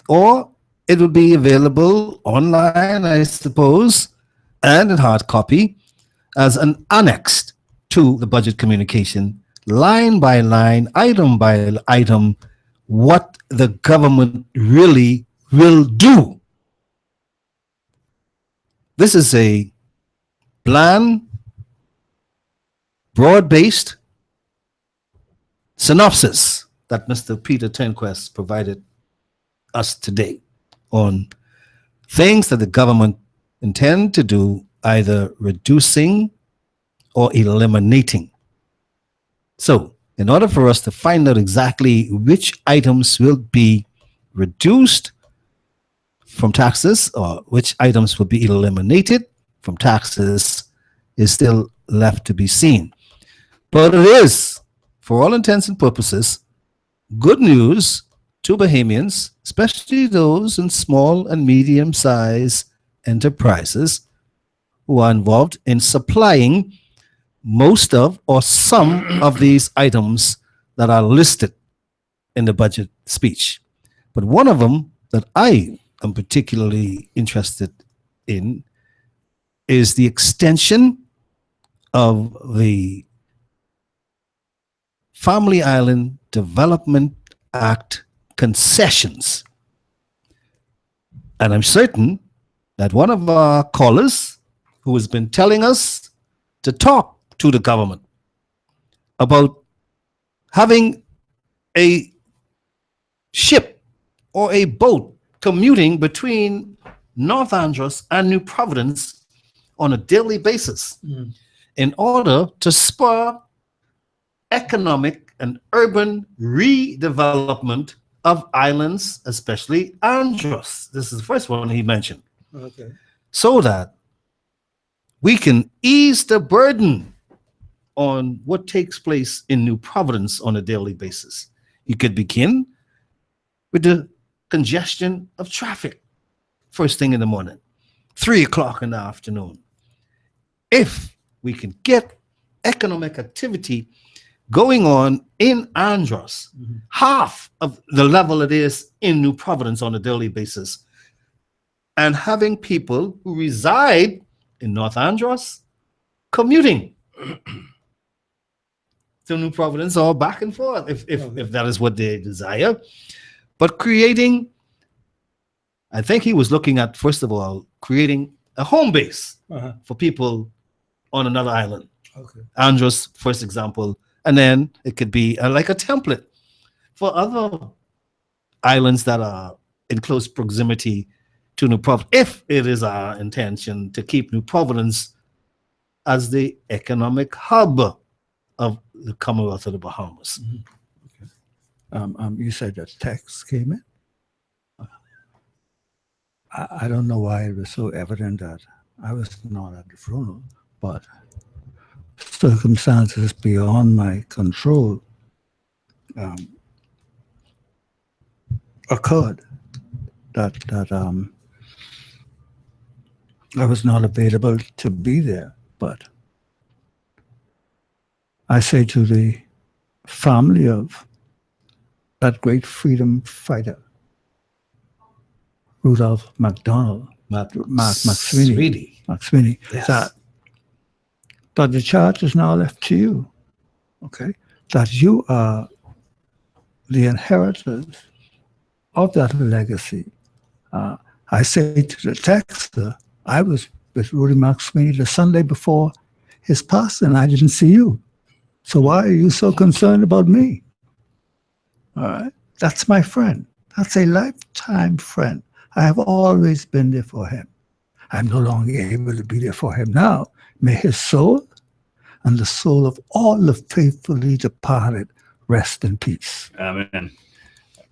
or it will be available online, I suppose, and in hard copy as an annex to the budget communication, line by line, item by item, what the government really will do. This is a plan, broad-based synopsis that Mr. Peter Tenquest provided us today on things that the government intend to do, either reducing or eliminating. So, in order for us to find out exactly which items will be reduced from taxes or which items will be eliminated from taxes is still left to be seen. But it is, for all intents and purposes, good news to Bahamians, especially those in small and medium-sized enterprises who are involved in supplying most of or some of these items that are listed in the budget speech. But one of them that I am particularly interested in is the extension of the Family Island Development Act concessions. And I'm certain that one of our callers who has been telling us to talk to the government about having a ship or a boat commuting between North Andros and New Providence on a daily basis in order to spur economic and urban redevelopment of islands, especially Andros. This is the first one he mentioned. Okay. So that we can ease the burden on what takes place in New Providence on a daily basis. You could begin with the congestion of traffic first thing in the morning, 3 o'clock in the afternoon. If we can get economic activity going on in Andros, half of the level it is in New Providence on a daily basis, and having people who reside in North Andros commuting to New Providence or back and forth if that is what they desire, but creating, I think he was looking at, first of all, creating a home base for people on another island. Okay. Andros, first example, and then it could be like a template for other islands that are in close proximity to New Providence, if it is our intention to keep New Providence as the economic hub of the Commonwealth of the Bahamas. You said that text came in. I don't know why it was so evident that I was not at the funeral, but circumstances beyond my control occurred that I was not available to be there. But I say to the family of that great freedom fighter, Rudolph MacDonald, McSweeney, Yes. that the charge is now left to you, okay? That you are the inheritors of that legacy. I say to the texter, I was with Rudy McSweeney the Sunday before his passing, I didn't see you. So why are you so concerned about me? All right? That's my friend. That's a lifetime friend. I have always been there for him. I'm no longer able to be there for him now. May his soul and the soul of all the faithfully departed rest in peace. Amen.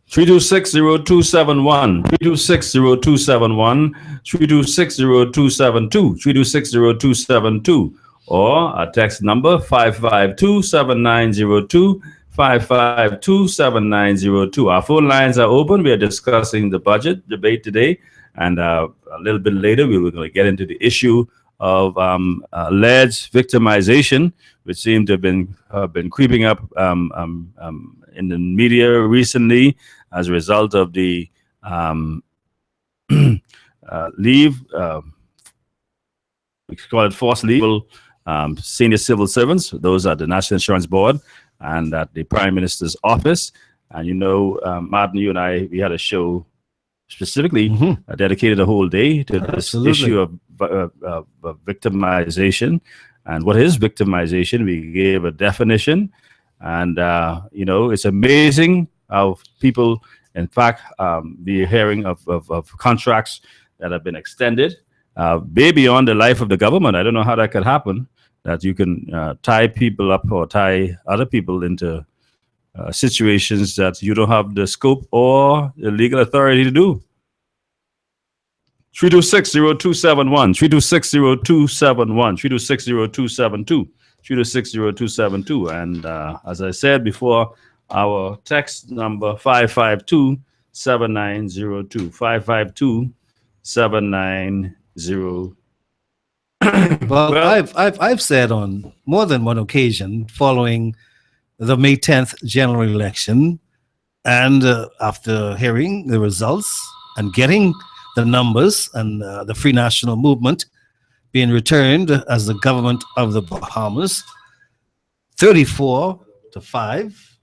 3260271, 3260271, 3260272, 3260272, or a text number 5527902, 5527902. Our phone lines are open. We are discussing the budget debate today, and a little bit later we will get into the issue of alleged victimization, which seemed to have been creeping up in the media recently as a result of the leave, we call it forced leave, senior civil servants. Those are the National Insurance Board and at the Prime Minister's office. And you know, Martin, you and I, we had a show specifically dedicated a whole day to this issue of victimization. And what is victimization? We gave a definition. And, you know, it's amazing how people, in fact, be hearing of contracts that have been extended way beyond the life of the government. I don't know how that could happen, that you can tie people up or tie other people into situations that you don't have the scope or the legal authority to do. 3260271, 3260271, 3260272. 3260272. And as I said before, our text number 552-7902. 552-7902. Well, Well- I've said on more than one occasion following the May 10th general election, and after hearing the results and getting the numbers and the Free National Movement being returned as the government of the Bahamas, 34-5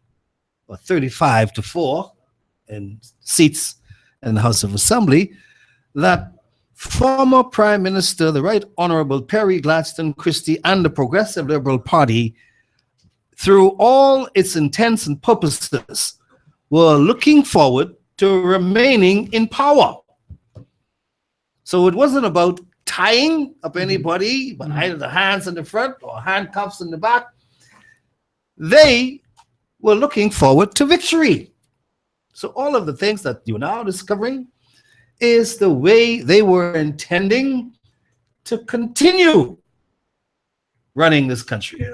or 35-4 in seats in the House of Assembly, that former Prime Minister, the Right Honorable Perry Gladstone Christie, and the Progressive Liberal Party, through all its intents and purposes, were looking forward to remaining in power. So it wasn't about tying up anybody, but either the hands in the front or handcuffs in the back. They were looking forward to victory. So all of the things that you're now discovering is the way they were intending to continue running this country.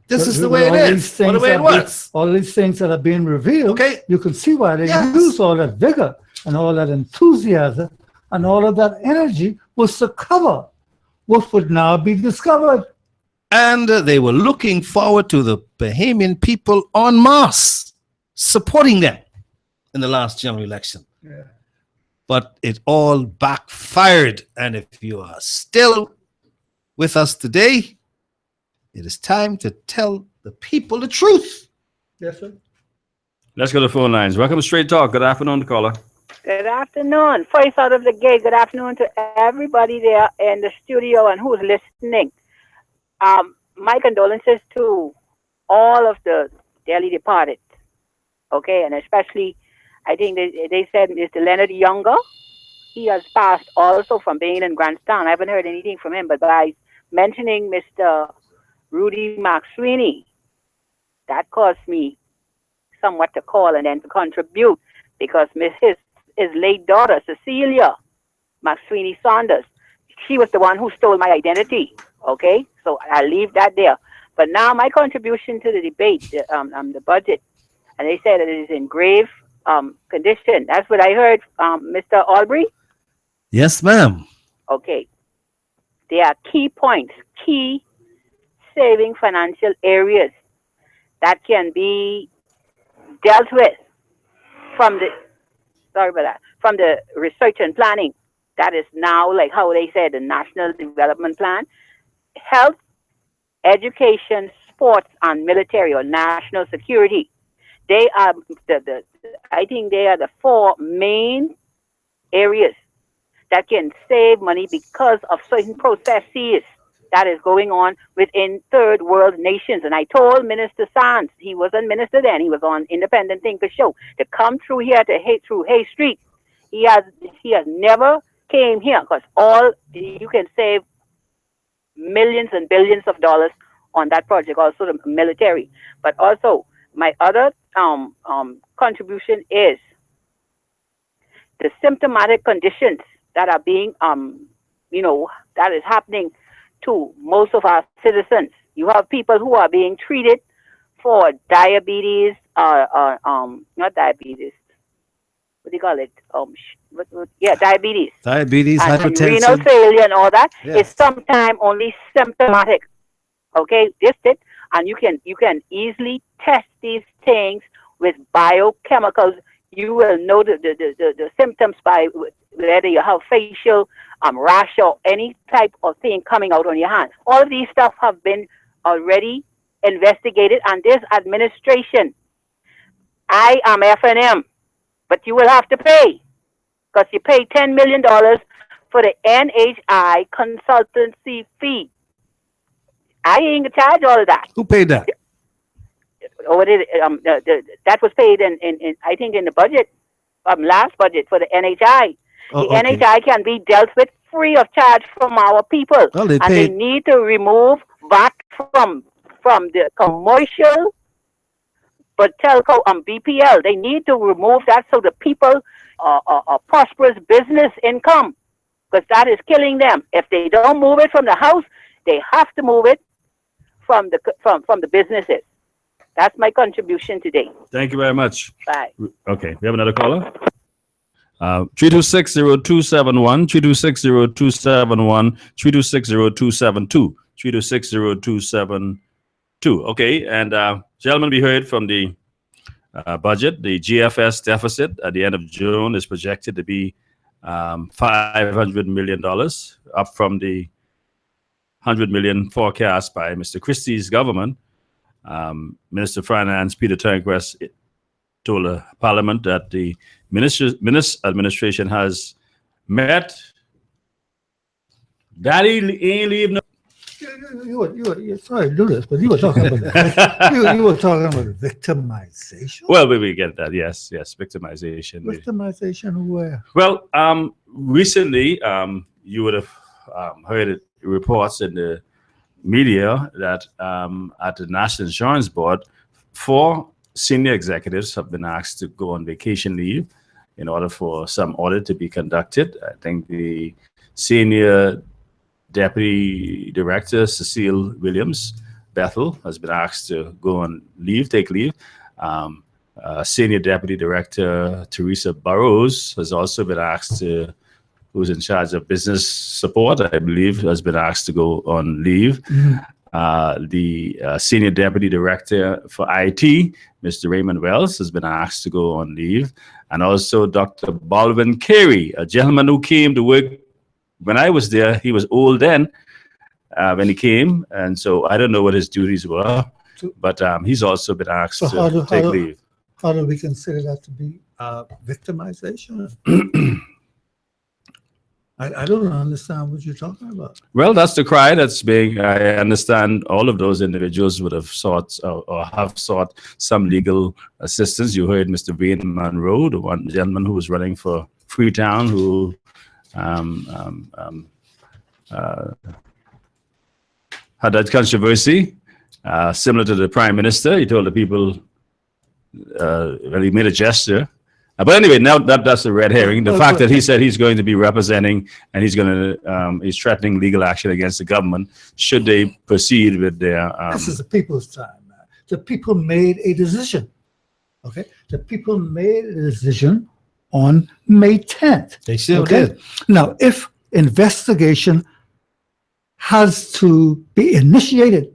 This is the way it is, or the way it was. All these things that are being revealed, Okay. you can see why they Yes. use all that vigor and all that enthusiasm and all of that energy was to cover what would now be discovered. And they were looking forward to the Bahamian people en masse supporting them in the last general election. But it all backfired. And if you are still with us today, it is time to tell the people the truth. Yes, sir. Let's go to the phone lines. Welcome to Straight Talk. Good afternoon, caller. Good afternoon. First out of the gate, good afternoon to everybody there in the studio and who's listening. My condolences to all of the dearly departed. Okay, and especially, I think they said Mr. Leonard Younger. He has passed also from being in Grandstown. I haven't heard anything from him, but by mentioning Mr. Rudy McSweeney, that caused me somewhat to call and then to contribute, because his late daughter, Cecilia McSweeney Saunders, she was the one who stole my identity. Okay, so I'll leave that there. But now my contribution to the debate, the budget, and they said that it is in grave condition. That's what I heard, Mr. Albury. Yes, ma'am. Okay, there are key points, key saving financial areas that can be dealt with from the from the research and planning. That is now, like how they said, the National Development Plan, health, education, sports, and military or national security. They are I think they are the four main areas that can save money because of certain processes that is going on within third world nations. And I told Minister Sands, he wasn't minister then, he was on Independent Thinker Show, to come through here through Hay Street. He has never came here, because all you can save millions and billions of dollars on that project, also the military. But also my other contribution is the symptomatic conditions that are being that is happening to most of our citizens. You have people who are being treated for diabetes, not diabetes. What do you call it? Diabetes. Diabetes, And hypertension. renal failure and all that. Yes. It's sometimes only symptomatic. Okay, just it. And you can easily test these things with biochemicals. You will know the symptoms by whether you have facial rash or any type of thing coming out on your hand. All of these stuff have been already investigated, and this administration, I am F&M, but you will have to pay, because you pay $10 million for the NHI consultancy fee. I ain't gonna charge all of that. Who paid that? That was paid in I think in the budget, last budget for the NHI. Oh, The okay. NHI can be dealt with free of charge from our people, Well, they and they paid. need to remove VAT from the commercial, but telco BPL. They need to remove that so the people are prosperous business income, because that is killing them. If they don't move it from the house, they have to move it from the businesses. That's my contribution today. Thank you very much. Bye. Okay, we have another caller. 3260271, 3260271, 3260272, 3260272. Okay, and gentlemen, we heard from the budget. The GFS deficit at the end of June is projected to be $500 million, up from the $100 million forecast by Mr. Christie's government. Minister of Finance Peter Turnquest told the Parliament that the minister's administration has met. Daddy ain't leave no. You were sorry to do this, but you were talking about you were talking about victimization. Well, we get that. Yes, victimization. Victimization where? Well, recently, you would have heard reports in the media that at the National Insurance Board, 4 senior executives have been asked to go on vacation leave in order for some audit to be conducted. I think the senior Deputy Director, Cecile Williams Bethel, has been asked to go on leave, take leave. Senior Deputy Director, Teresa Burrows, has also been asked to, who's in charge of business support, I believe, has been asked to go on leave. The Senior Deputy Director for IT, Mr. Raymond Wells, has been asked to go on leave. And also Dr. Baldwin Carey, a gentleman who came to work when I was there. He was old then when he came, and so I don't know what his duties were, but he's also been asked to take leave. How do we consider that to be victimization? I don't understand what you're talking about. Well, that's the cry that's being, I understand all of those individuals would have sought or have sought some legal assistance. You heard Mr. Wayne Monroe, the one gentleman who was running for Freetown, who had that controversy, similar to the Prime Minister. He told the people, well, he made a gesture. But anyway, now that's a red herring. The fact that he said he's going to be representing and he's threatening legal action against the government should they proceed with their. This is the people's time. The people made a decision. Okay, the people made a decision on May 10th. They still did. Now, if investigation has to be initiated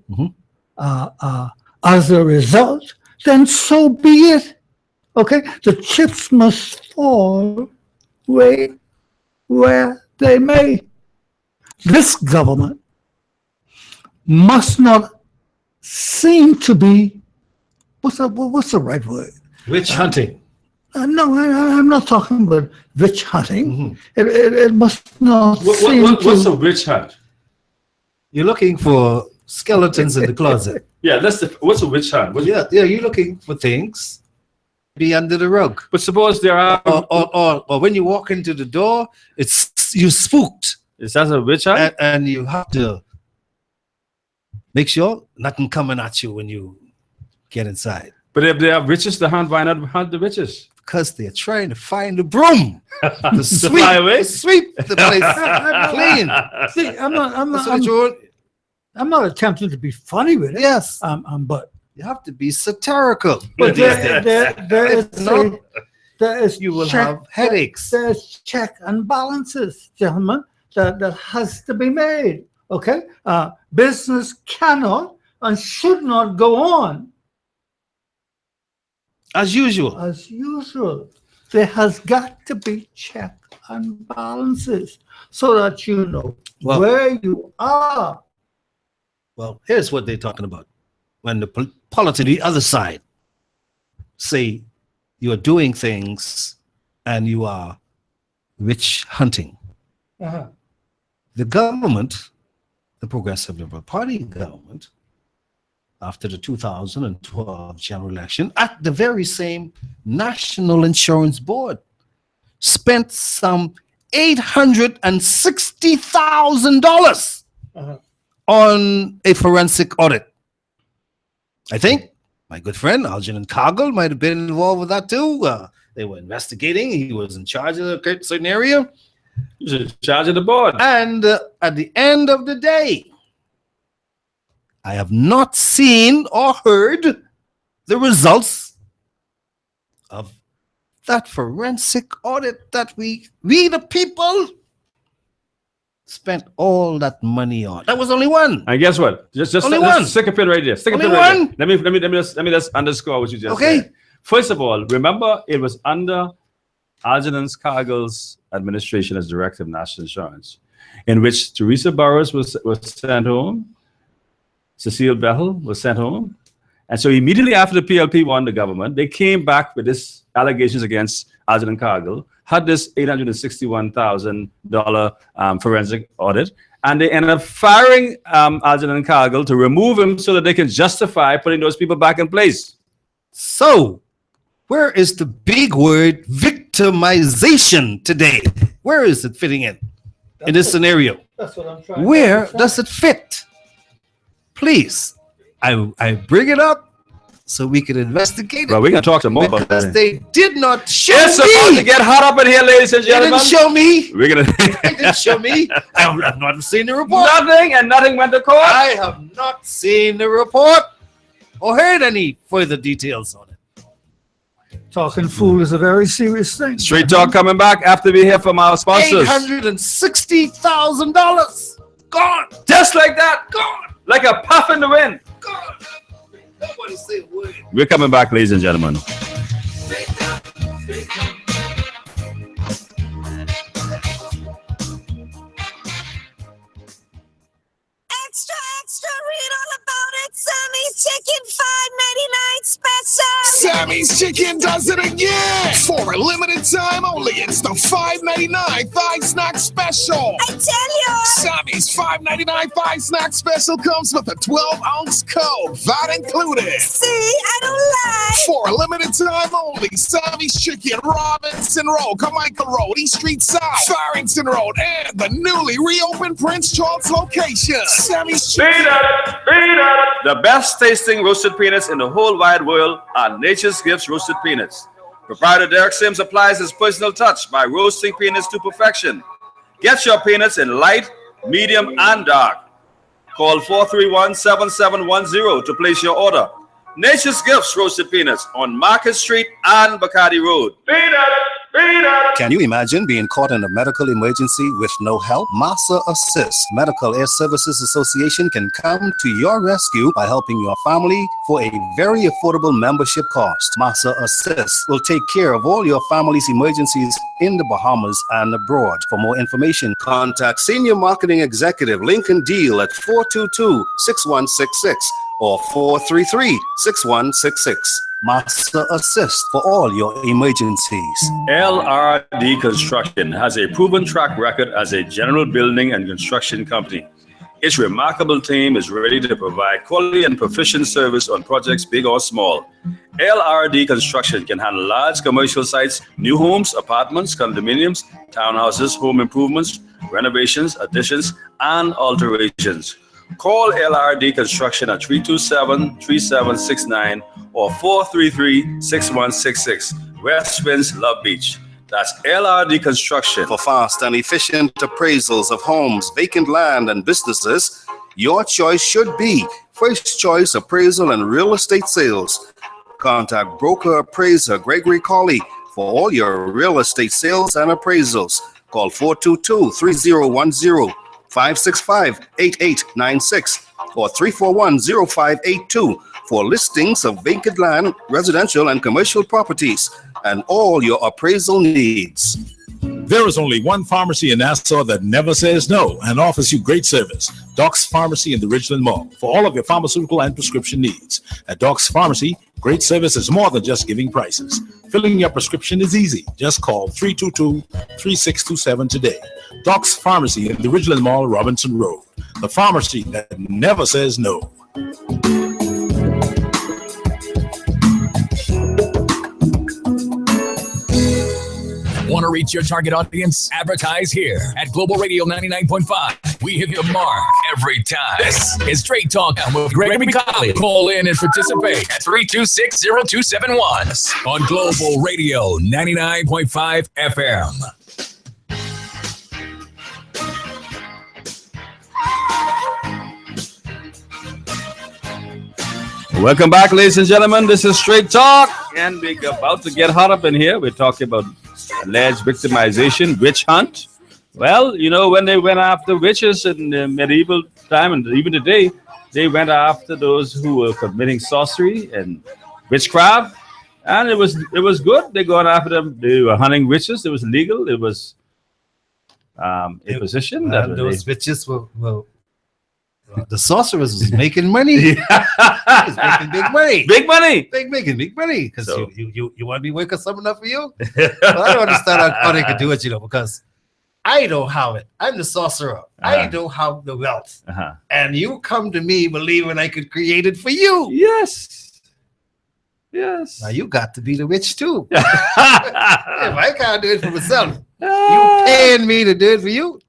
as a result, then so be it. Okay, the chips must fall where they may. This government must not seem to be, what's the right word? Witch hunting. No, I'm not talking about witch hunting. It must not seem what's a witch hunt? You're looking for skeletons in the closet. Yeah, what's a witch hunt? Yeah, you're looking for things be under the rug. But suppose there are, or when you walk into the door, it's you spooked. Is that a witch hunt? And you have to make sure nothing coming at you when you get inside. But if they are witches to hunt, why not hunt the witches? Because they're trying to find the broom to sweep the place clean. See, I'm not attempting to be funny with it. Yes, but you have to be satirical. But there is you will have headaches. There's check and balances, gentlemen, that has to be made. Okay, business cannot and should not go on as usual. As usual, there has got to be check and balances so that you know where you are. Well, here's what they're talking about. When the politics, the other side, say you are doing things and you are witch hunting. The government, the Progressive Liberal Party government, after the 2012 general election, at the very same National Insurance Board, spent some $860,000 on a forensic audit. I think my good friend Algernon Cargill might have been involved with that too. They were investigating. He was in charge of a certain area. He was in charge of the board. And at the end of the day, I have not seen or heard the results of that forensic audit that we the people spent all that money on. That was only one. And guess what? Just Only one. stick a pin right there. Stick a Only pin right one. there. Let me just underscore what you just Okay. said. First of all, remember it was under Algernon Cargill's administration as Director of National Insurance, in which Teresa Burrows was sent home, Cecile Bethel was sent home, and so immediately after the PLP won the government, they came back with this allegations against Algernon Cargill, had this $861,000 forensic audit, and they ended up firing Algernon Cargill to remove him so that they can justify putting those people back in place. So, where is the big word victimization today? Where is it fitting in this scenario? That's what I'm trying. Where does it fit? Please, I bring it up so we can investigate Well, it. we're going to talk some more about Because that. they did not show It's about to me. get hot up in here, ladies and They gentlemen. didn't show me. We're going They to... didn't show me. I've not seen the report. Nothing and nothing went to court. I have not seen the report or heard any further details on it. Talking fool is a very serious thing. Straight Talk coming back after we hear from our sponsors. $860,000 gone. Just like that. Gone. Like a puff in the wind. Gone. Nobody say a word. We're coming back, ladies and gentlemen. Extra, extra, read all about it. Sammy's Chicken $5.99 special. Sammy's Chicken does it again. For a limited time only, it's the $5.99 thigh snack special. I tell you. Sammy's $5.99 thigh snack special comes with a 12-ounce Coke, that included. See, I don't lie. For a limited time only, Sammy's Chicken, Robinson Road, Carmichael Road, East Street South, Farrington Road, and the newly reopened Prince Charles location. Sammy's Chicken. The best tasting roasted peanuts in the whole wide world are Nature's Gifts roasted peanuts. Proprietor Derek Sims applies his personal touch by roasting peanuts to perfection. Get your peanuts in light, medium, and dark. Call 431-7710 to place your order. Nature's Gifts roasted peanuts on Market Street and Bacardi Road. Can you imagine being caught in a medical emergency with no help? Massa Assist Medical Air Services Association can come to your rescue by helping your family for a very affordable membership cost. Massa Assist will take care of all your family's emergencies in the Bahamas and abroad. For more information, contact Senior Marketing Executive Lincoln Deal at 422-6166 or 433-6166. Massa Assist for all your emergencies. LRD Construction has a proven track record as a general building and construction company. Its remarkable team is ready to provide quality and proficient service on projects big or small. LRD Construction can handle large commercial sites, new homes, apartments, condominiums, townhouses, home improvements, renovations, additions, and alterations. Call LRD Construction at 327-3769 or 433-6166. West Winds, Love Beach. That's LRD Construction. For fast and efficient appraisals of homes, vacant land, and businesses, your choice should be First Choice Appraisal and Real Estate Sales. Contact broker appraiser Gregory Colley for all your real estate sales and appraisals. Call 422-3010, 565-8896, or 341-0582 for listings of vacant land, residential and commercial properties, and all your appraisal needs. There is only one pharmacy in Nassau that never says no and offers you great service. Doc's Pharmacy in the Ridgeland Mall for all of your pharmaceutical and prescription needs. At Doc's Pharmacy, great service is more than just giving prices. Filling your prescription is easy. Just call 322-3627 today. Doc's Pharmacy in the Ridgeland Mall, Robinson Road. The pharmacy that never says no. Want to reach your target audience? Advertise here at Global Radio 99.5. We hit the mark every time. This is Straight Talk with Gregory Colley. Call in and participate at 326-0271 on Global Radio 99.5 FM. Welcome back, ladies and gentlemen. This is Straight Talk, and we're about to get hot up in here. We're talking about alleged victimization, witch hunt. Well, you know, when they went after witches in the medieval time and even today, they went after those who were committing sorcery and witchcraft, and it was good. They going after them. They were hunting witches. It was legal. It was a position that And those witches were the sorcerers was making money. Was making big money. big money. Making big money. Because So- you want me to wake up something up for you? Well, I don't understand how they could do it, because I don't have it. I'm the sorcerer. I don't have the wealth. Uh-huh. And you come to me believing I could create it for you. Yes. Yes. Now you got to be the witch too. If I can't do it for myself, you paying me to do it for you.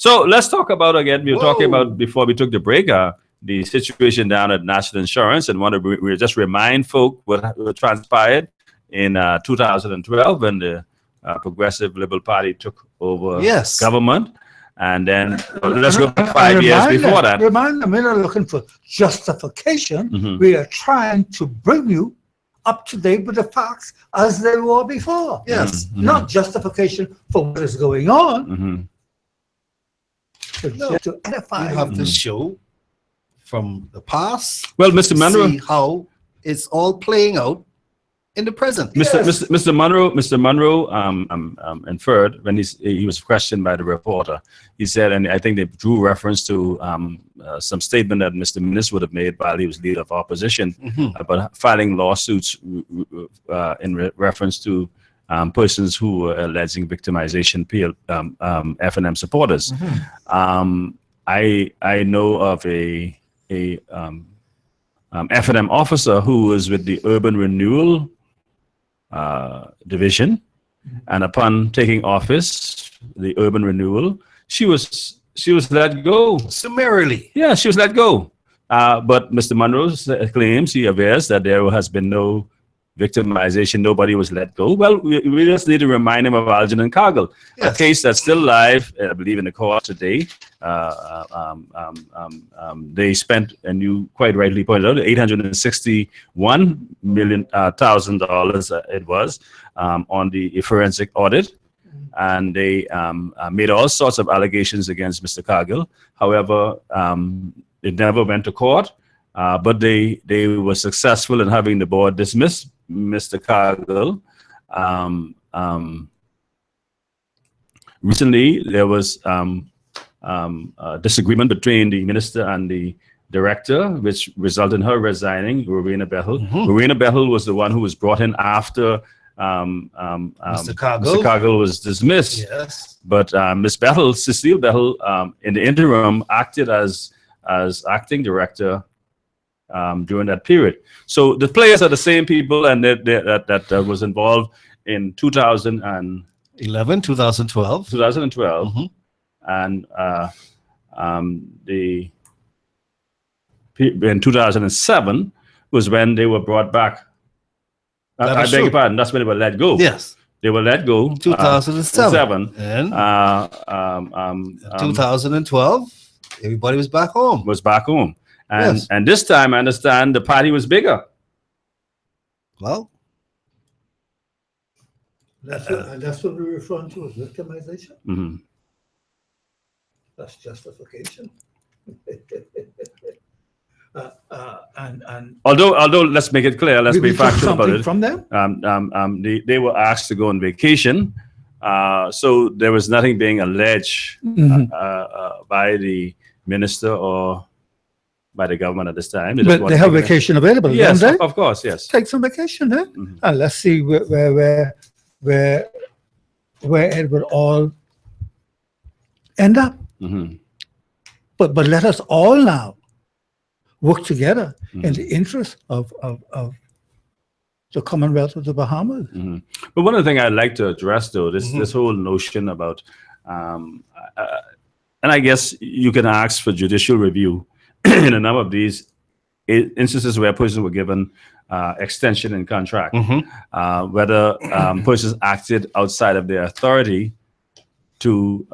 So let's talk about again. We were talking Whoa. about before we took the break. The situation down at National Insurance, and we just remind folk what transpired in 2012 when the Progressive Liberal Party took over Yes. government, and then let's go back 5 years before that. Remind them, we're not looking for justification. Mhm. We are trying to bring you up to date with the facts as they were before. Yes. Mhm. Not justification for what is going on, Mhm. but No. just to edify. You have to show from the past. Well, Mr. Monroe, See how it's all playing out in the present. Mr. Monroe inferred when he was questioned by the reporter. He said, and I think they drew reference to some statement that Mr. Minnis would have made while he was leader of opposition about filing lawsuits in reference to persons who were alleging victimization, F&M supporters. I know of a F&M officer who was with the Urban Renewal division, and upon taking office, the Urban Renewal, she was let go. Summarily. Yeah, she was let go. But Mr. Monroe claims, he avers that there has been no victimization, nobody was let go. Well, we just need to remind him of Algernon Cargill, a case that's still live, I believe, in the court today. They spent, and you quite rightly pointed out, $861,000 it was on the forensic audit. And they made all sorts of allegations against Mr. Cargill. However, it never went to court. But they were successful in having the board dismiss Mr. Cargill. Recently, there was a disagreement between the minister and the director, which resulted in her resigning, Rowena Bethel. Rowena Bethel was the one who was brought in after Mr. Cargill was dismissed. Yes. But Ms. Bethel, Cecile Bethel, in the interim, acted as acting director during that period. So the players are the same people, and that was involved in 2011, 2012. 2012, and in 2007 was when they were brought back. I beg your pardon. That's when they were let go. Yes. They were let go. 2007. And 2012, everybody was back home. And and this time, I understand the party was bigger. Well, That's what we're referring to as victimization. That's justification. And Although let's make it clear, let's we be took factual about something it. from them. They were asked to go on vacation, so there was nothing being alleged by the minister or by the government at this time. But they have vacation available, yes, don't they? of course, yes. Take some vacation, huh? And let's see where it will all end up. But let us all now work together in the interest of the Commonwealth of the Bahamas. But one of the things I'd like to address, though, this whole notion about, and I guess you can ask for judicial review in a number of these instances where persons were given extension in contract, whether persons acted outside of their authority to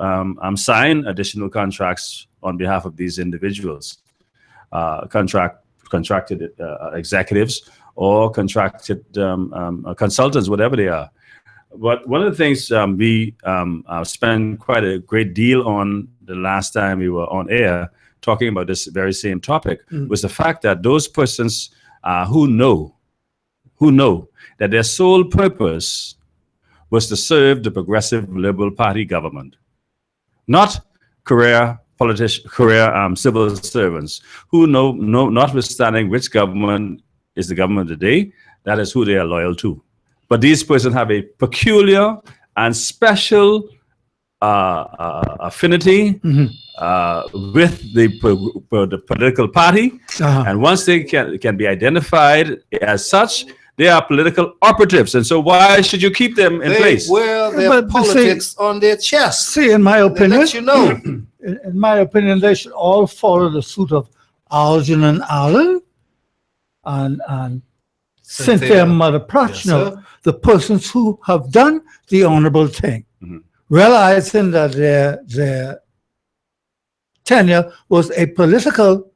sign additional contracts on behalf of these individuals. Contract contracted executives or contracted consultants, whatever they are. But one of the things we spent quite a great deal on the last time we were on air talking about this very same topic was the fact that those persons who know that their sole purpose was to serve the Progressive Liberal Party government, not career civil servants who know, notwithstanding which government is the government today, that is who they are loyal to. But these persons have a peculiar and special affinity with the political party. And once they can be identified as such, they are political operatives. And so why should you keep them in place? They wear their But politics on their chest. See, in my They opinion, let you know. in my opinion, they should all follow the suit of Algernon Allen and Cynthia Mother Prochnow, sir. the persons who have done the honorable thing, realizing that their tenure was a political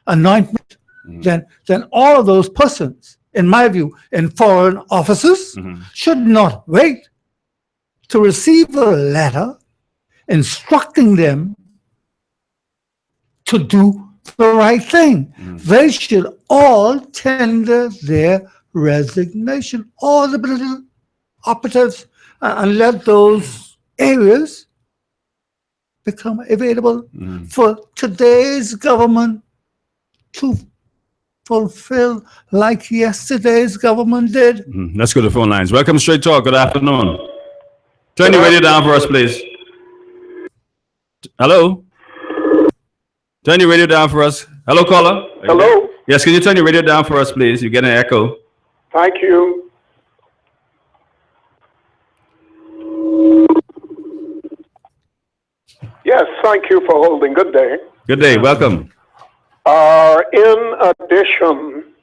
anointment. Then all of those persons, in my view, in foreign offices, should not wait to receive a letter instructing them to do the right thing. They should all tender their resignation, all the political operatives, and let those areas become available for today's government to fulfill like yesterday's government did. Let's go to the phone lines. Welcome to Straight Talk. Good afternoon. Turn your radio down for us, please. Hello? Turn your radio down for us. Hello, caller. Hello. Yes, can you turn your radio down for us, please? You get an echo. Thank you. Yes, thank you for holding. Good day. Good day. Welcome. In addition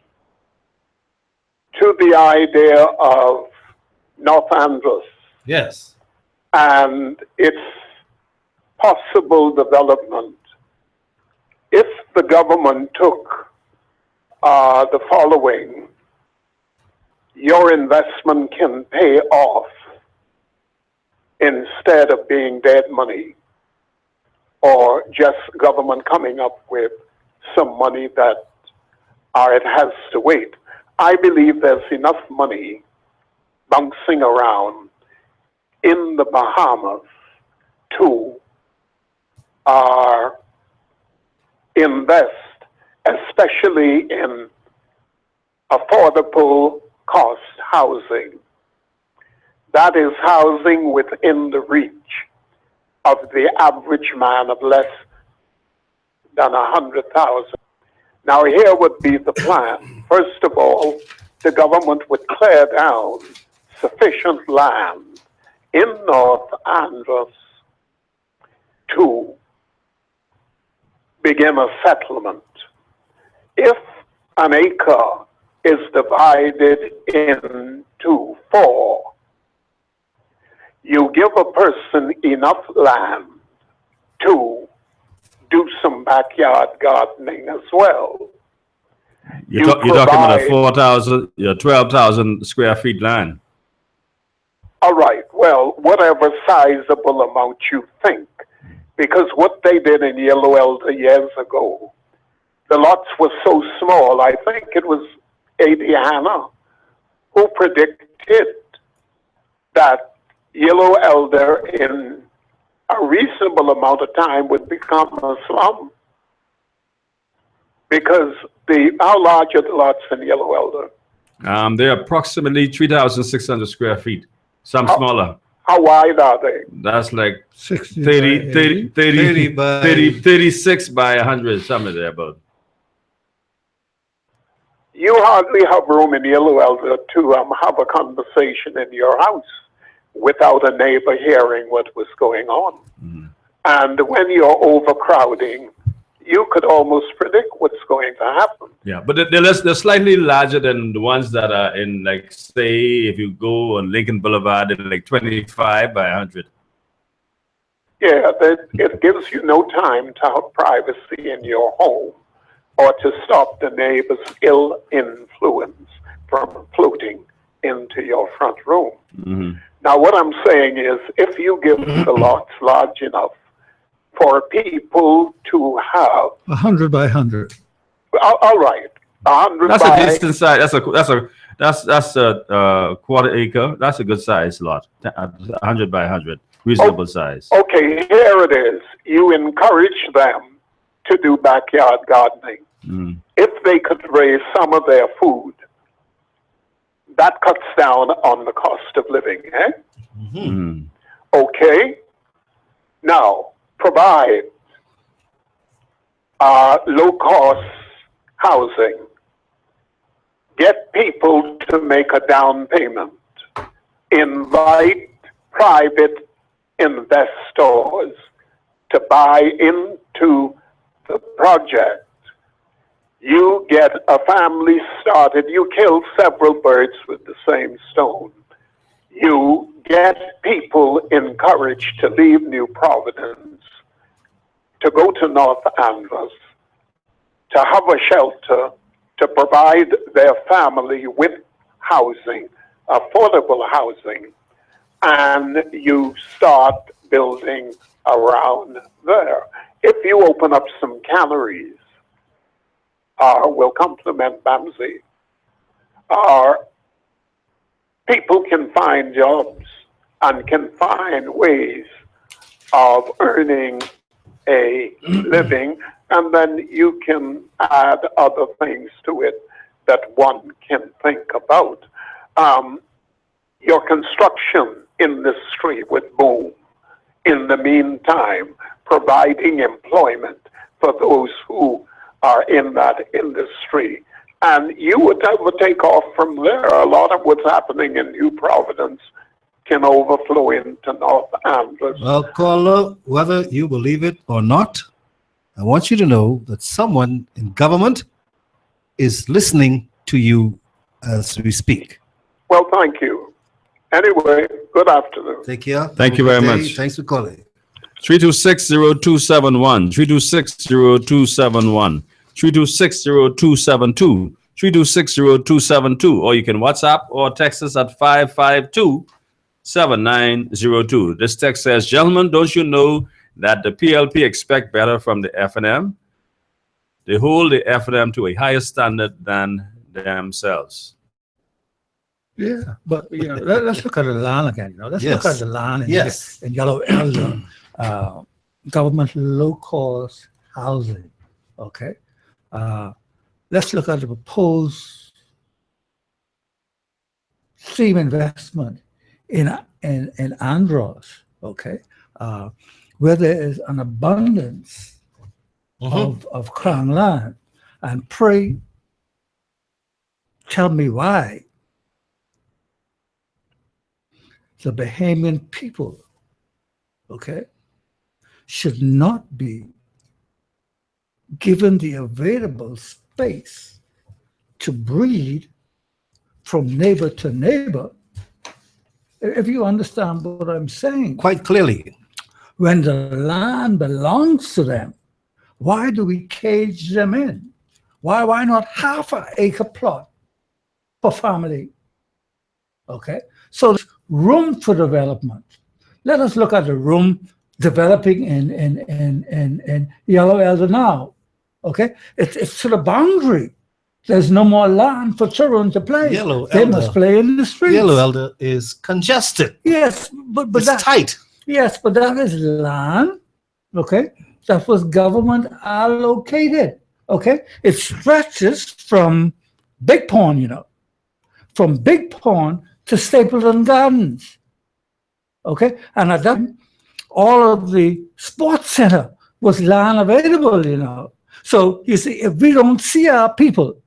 to the idea of North Andros Yes. and its possible development, if the government took the following, your investment can pay off instead of being dead money or just government coming up with some money that it has to wait. I believe there's enough money bouncing around in the Bahamas to invest, especially in affordable cost housing. That is housing within the reach of the average man of less than 100,000. Now here would be the plan. First of all, the government would clear down sufficient land in North Andros to begin a settlement. If an acre is divided into 4, you give a person enough land to do some backyard gardening as well. You're talking about a 4,000, 12,000 square feet land. All right, well, whatever sizable amount you think, because what they did in Yellow Elder years ago, the lots were so small, I think it was A.D. Hanna who predicted that Yellow Elder in a reasonable amount of time would become a slum. Because how large are the lots in Yellow Elder? They're approximately 3,600 square feet. Some smaller. How wide are they? That's like 60 30, by 30, 30 36 by 100, something there about. You hardly have room in Yellow Elder to have a conversation in your house without a neighbor hearing what was going on. And when you're overcrowding, you could almost predict what's going to happen. Yeah, but they're slightly larger than the ones that are in, like, say, if you go on Lincoln Boulevard, they're like 25 by 100. Yeah, it gives you no time to have privacy in your home or to stop the neighbor's ill influence from floating into your front room. Now, what I'm saying is, if you give the lots large enough for people to have 100 by 100. all right, 100 That's by a decent size. That's a quarter acre. That's a good size lot. 100 by 100, reasonable size. Okay, here it is. You encourage them to do backyard gardening. If they could raise some of their food, that cuts down on the cost of living, eh? Okay. Now, provide low-cost housing. Get people to make a down payment. Invite private investors to buy into the project. You get a family started. You kill several birds with the same stone. You get people encouraged to leave New Providence, to go to North Andros, to have a shelter, to provide their family with housing, affordable housing, and you start building around there. If you open up some canneries, will complement Bamsey, people can find jobs and can find ways of earning a living, and then you can add other things to it that one can think about. Your construction industry would boom. In the meantime, providing employment for those who are in that industry. And you would take off from there. A lot of what's happening in New Providence can overflow into North Andros. Well, caller, whether you believe it or not, I want you to know that someone in government is listening to you as we speak. Well, thank you. Anyway, good afternoon. Take care. Thank you very much. Thanks for calling. 326-0271, 326-0271, 326-0272, 326-0272, or you can WhatsApp or text us at 552-7902. This text says, gentlemen, don't you know that the PLP expect better from the F&M? They hold the F&M to a higher standard than themselves. Yeah, but let's look at the land again. Let's Yes. look at the land in, Yes. in Yellow Elder, government low-cost housing. Okay, let's look at the proposed stream investment in Andros. Okay, where there is an abundance of crown land, and pray tell me why the Bahamian people, okay, should not be given the available space to breed from neighbor to neighbor. If you understand what I'm saying. Quite clearly. When the land belongs to them, why do we cage them in? Why not half an acre plot per family? Okay, so there's room for development. Let us look at the room developing in Yellow Elder now. Okay, it's to the boundary. There's no more land for children to play. Yellow They Elder. must play in the streets. Yellow Elder is congested. Yes, but It's that, tight. yes, but that is land, okay, that was government allocated, okay? It stretches from Big Pond, from Big Pond to Stapleton Gardens, okay? And at that, all of the sports center was land available, So you see, if we don't see our people,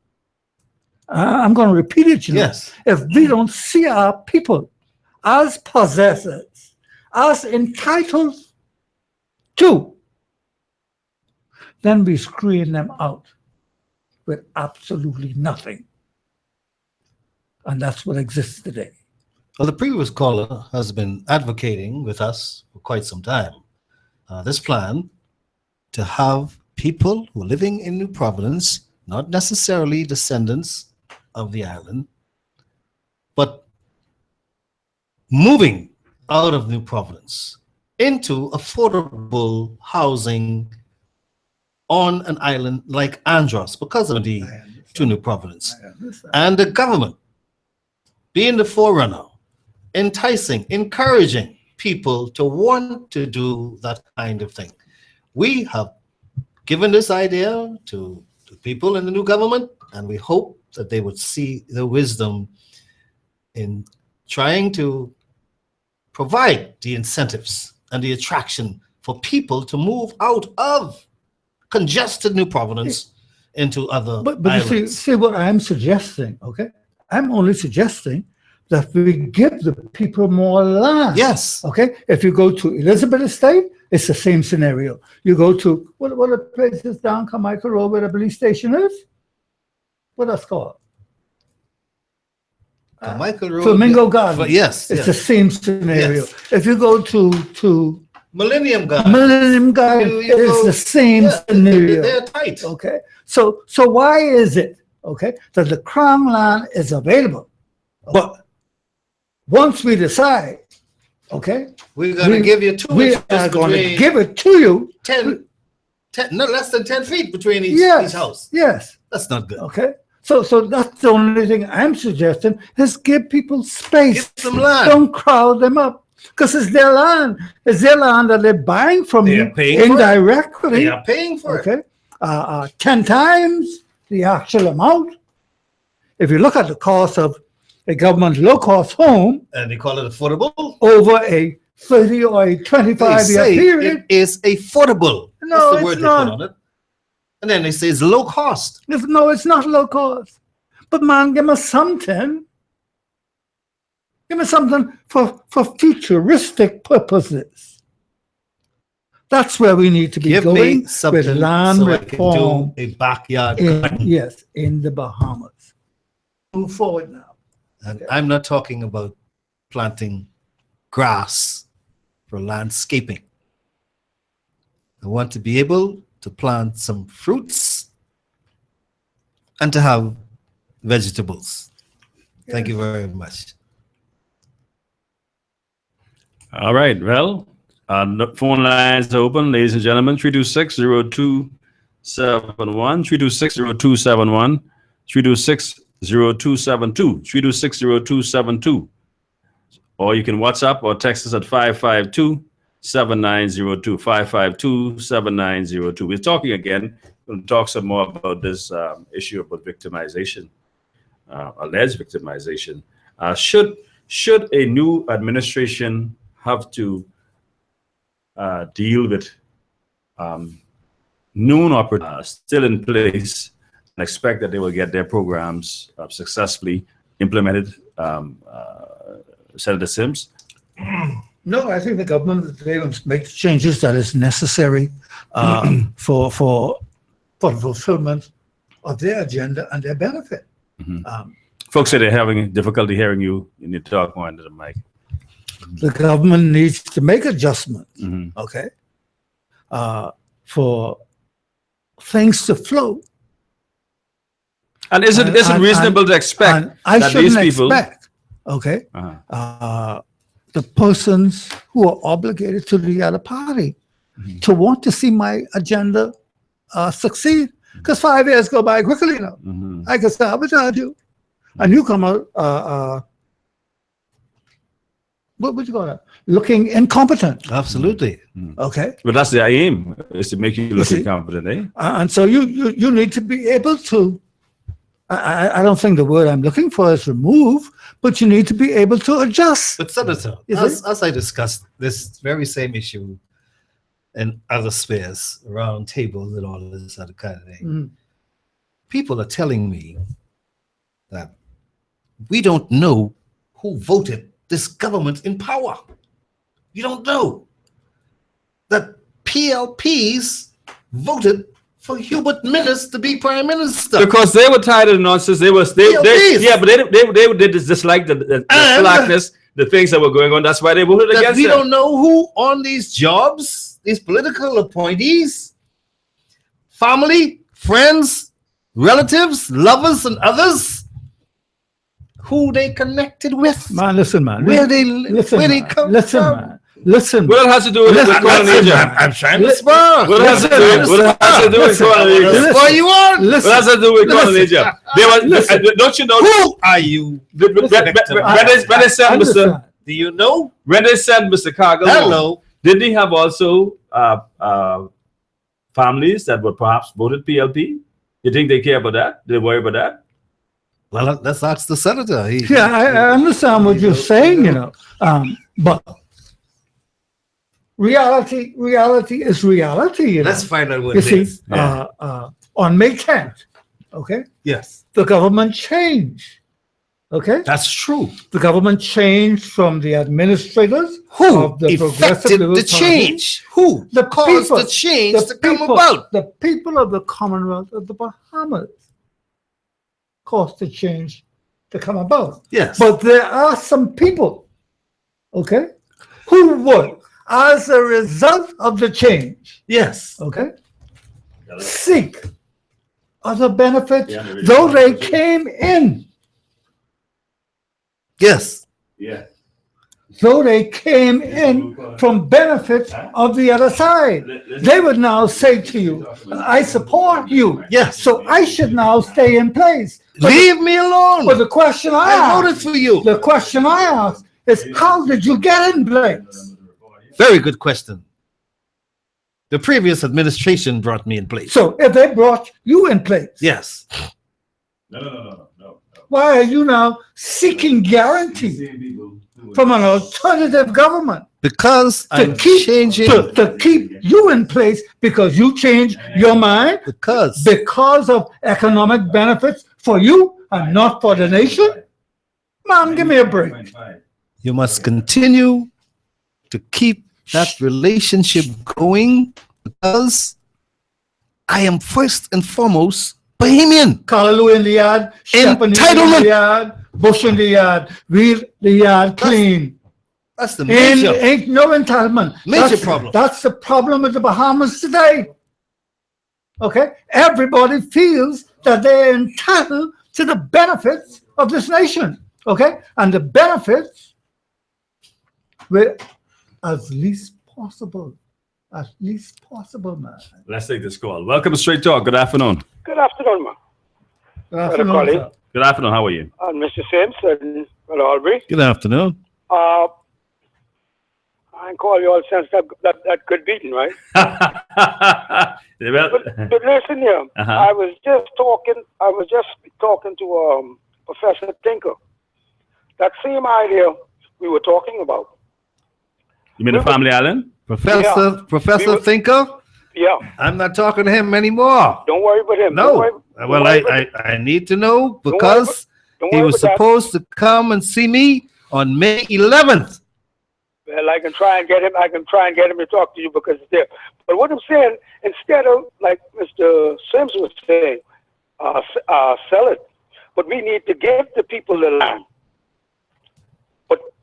I'm going to repeat it, Yes. If we don't see our people as possessors, as entitled to, then we screen them out with absolutely nothing. And that's what exists today. Well, the previous caller has been advocating with us for quite some time this plan to have people who are living in New Providence, not necessarily descendants of the island, but moving out of New Providence into affordable housing on an island like Andros because of the to New Providence. And the government being the forerunner, enticing, encouraging people to want to do that kind of thing. We have given this idea to people in the new government, and we hope that they would see the wisdom in trying to provide the incentives and the attraction for people to move out of congested New Providence into other But islands. you see what I'm suggesting, okay? I'm only suggesting that we give the people more land. Yes. Okay? If you go to Elizabeth Estate, it's the same scenario. You go to, what are the places down Carmichael Road where the police station is? What that's called? Carmichael Road, Flamingo yeah. Gardens. But yes, It's yes. the same scenario. Yes. If you go to Millennium Gardens. Millennium Garden, You it's go- the same yeah, scenario. They're tight. Okay, so why is it, okay, that the Crown land is available, but once we decide, okay, We're going to give you 2 we inches are going to between give it to you. 10, no less than 10 feet between each Yes, house. yes, That's not good. okay. So that's the only thing I'm suggesting is give people space. Give them land. Don't crowd them up. Because it's their land. It's their land that they're buying from They you are paying for it. indirectly. They are paying for it. Okay, 10 times the actual amount. If you look at the cost of a government low-cost home And they call it affordable. over a 30 or a They 25-year say period, it is affordable. No, That's the it's word they not. put on it. And then they say it's low cost. no, it's not low cost. But man, give me something. Give me something for futuristic purposes. That's where we need to be Give going me with something land so I can reform do a backyard in, garden. yes, in the Bahamas. Move forward now. And I'm not talking about planting grass for landscaping. I want to be able to plant some fruits and to have vegetables. Thank you very much. All right. Well, the phone lines are open, ladies and gentlemen. 326-0271, 326-0271, 326-0272, 326-0272. Or you can WhatsApp or text us at 552-7902, 552-7902. We're talking again. We'll talk some more about this issue about victimization, alleged victimization. Should a new administration have to deal with known operatives still in place and expect that they will get their programs successfully implemented, Senator Sims? No, I think the government, they will make the changes that is necessary for the fulfillment of their agenda and their benefit. Folks say they're having difficulty hearing you. You need to talk more into the mic. The government needs to make adjustments, okay, for things to flow. And is it reasonable to expect I that shouldn't these people expect, okay, the persons who are obligated to the other party to want to see my agenda succeed? Because 5 years go by quickly now. I can sabotage you, and you come out what would you call it? Looking incompetent. Absolutely. Okay. But that's the aim, is to make you look see? incompetent, eh? And so you need to be able to, I don't think the word I'm looking for is remove, but you need to be able to adjust. But Senator, as I discussed this very same issue in other spheres, around tables and all of this other kind of thing, people are telling me that we don't know who voted this government in power. You don't know that PLPs voted for Hubert Minnis to be prime minister. Because they were tired of the nonsense. They but they disliked the slackness, the things that were going on. That's why they voted against we it. don't know who on these jobs, these political appointees, family, friends, relatives, lovers, and others who they connected with, Man, listen, man. where they live, listen, where they man. come Listen, from. man. Listen. What it has to do with Listen, Conan listen, Egypt? man. I'm trying to Listen, spar. What it has to do with Conan Egypt? listen. What you want? What has to do with Conan Listen. Egypt? They were, Listen. don't you know? Who are you? When they sent Understand. Do you know? when they sent Mr. Cargill, home, Hello. didn't he have also families that were perhaps voted PLP? You think they care about that? They worry about that? Well, let's ask the senator. Yeah, I understand what you're saying, but reality is reality. Let's find out what You it see, is. on May 10th, okay, Yes, the government changed. Okay, that's true. the government changed from the administrators Who of the Progressive effected Liberal the Party. change? Who The caused people, the change the to come people- about? The people of the Commonwealth of the Bahamas caused the change to come about. Yes. But there are some people, okay, who would, as a result of the change, Yes. okay, seek other benefits, though they came in, Yes. Yeah. though they came in from benefits of the other side. They would now say to you, I support you. Yes. So I should now stay in place. Leave me alone. But the question I I voted ask, for you. the question I ask is, how did you get in place? Very good question. The previous administration brought me in place. So if they brought you in place, Yes. No. why are you now seeking guarantee from an alternative government Because I'm changing. to keep you in place because you changed your mind because of economic benefits for you and not for the nation? Man, give me a break. You must continue to keep that relationship going because I am first and foremost Bahamian. Callaloo in the yard, Shepherd in Entitlement. the yard, Bush in the yard, Reed the yard clean. That's the major. Ain't no entitlement. Major problem. That's the problem with the Bahamas today. Okay? Everybody feels that they're entitled to the benefits of this nation. Okay? And the benefits were as least possible. As least possible, man. Let's take this call. Welcome to Straight Talk. Good afternoon. Good afternoon, ma. Good afternoon, Colin. sir. Good afternoon. How are you? And Mr. Sims and Brother Aubrey. Good afternoon. I ain't call you all since that good beating, right? But listen here, Uh-huh. I was just talking to Professor Tinker. That same idea we were talking about. You mean the Family Island? Professor Thinker? Yeah. I'm not talking to him anymore. Don't worry about him. No. Well, I need to know because he was supposed to come and see me on May 11th. Well, I can try and get him. To talk to you because it's there. But what I'm saying, instead of like Mr. Sims was saying, sell it, but we need to give the people the land.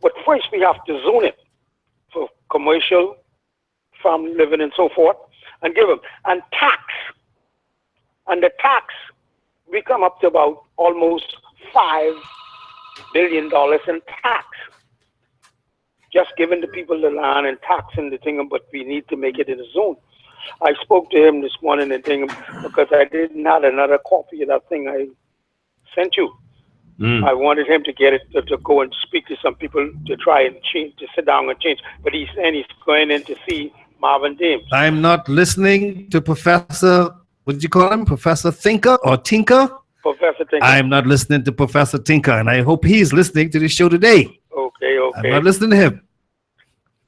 But first we have to zone it for commercial, family living, and so forth, and give them and tax. And the tax, we come up to about almost $5 billion in tax. Just giving the people the land and taxing the thing, but we need to make it in a zone. I spoke to him this morning and thing because I didn't have another copy of that thing I sent you. I wanted him to get it to go and speak to some people to try and change, to sit down and change. But he's saying he's going in to see Marvin James. I'm not listening to Professor, what did you call him? Professor Thinker or Tinker? Professor Tinker. I'm not listening to Professor Tinker, and I hope he's listening to the show today. Okay. I'm not listening to him.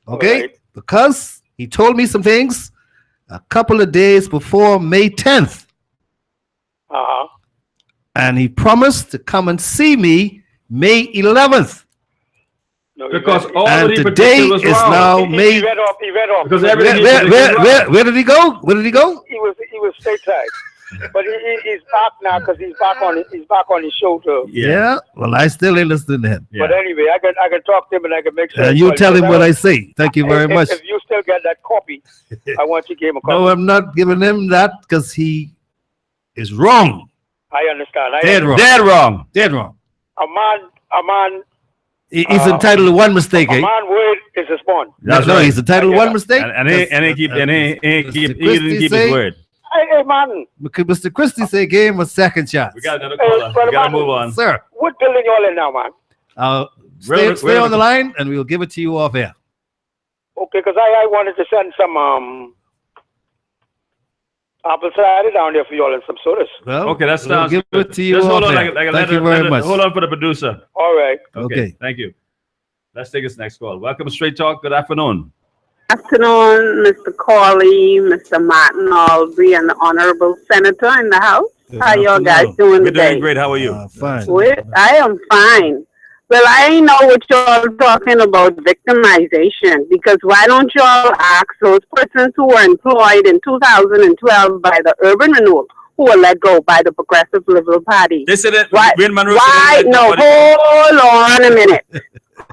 Okay? Right. Because he told me some things a couple of days before May 10th. Uh-huh. And he promised to come and see me May 11th. No, Because all And that he today predicted was is wrong. now May. He read off. Because everything he Where predicted was wrong. did he go? Where did he go? He was stateside. But he's back now because he's back on his shoulder. Yeah. Well, I still ain't listening to him. But anyway, I can talk to him and I can make sure. And you tell him what I say. Thank you very much. If you still get that copy, I want you to give him a copy. No, I'm not giving him that because he is wrong. I understand. Dead wrong. Dead wrong. Dead wrong. A man. He's entitled to one mistake. A man word is his bond. No, he's entitled to one mistake. And he didn't keep his word. Hey, man. Because Mr. Christie say give him a second chance. We got another caller. We got to move on. Sir. What building y'all in now, man? Stay on the line and we'll give it to you off air. Okay, because I wanted to send some apple cider down there for y'all and some sodas. Well, okay, that sounds we'll give good. it to you Just hold off on. air. Thank you Let very much. Hold on for the producer. All right. Okay. Thank you. Let's take this next call. Welcome to Straight Talk. Good afternoon. Afternoon, Mr. Corley, Mr. Martin Albury, and the Honorable Senator in the House. How y'all guys doing We're today? doing great. How are you? Fine. I am fine. Well, I know what y'all talking about victimization, because why don't y'all ask those persons who were employed in 2012 by the Urban Renewal, who were let go by the Progressive Liberal Party? They said that. Why? No, hold on a minute.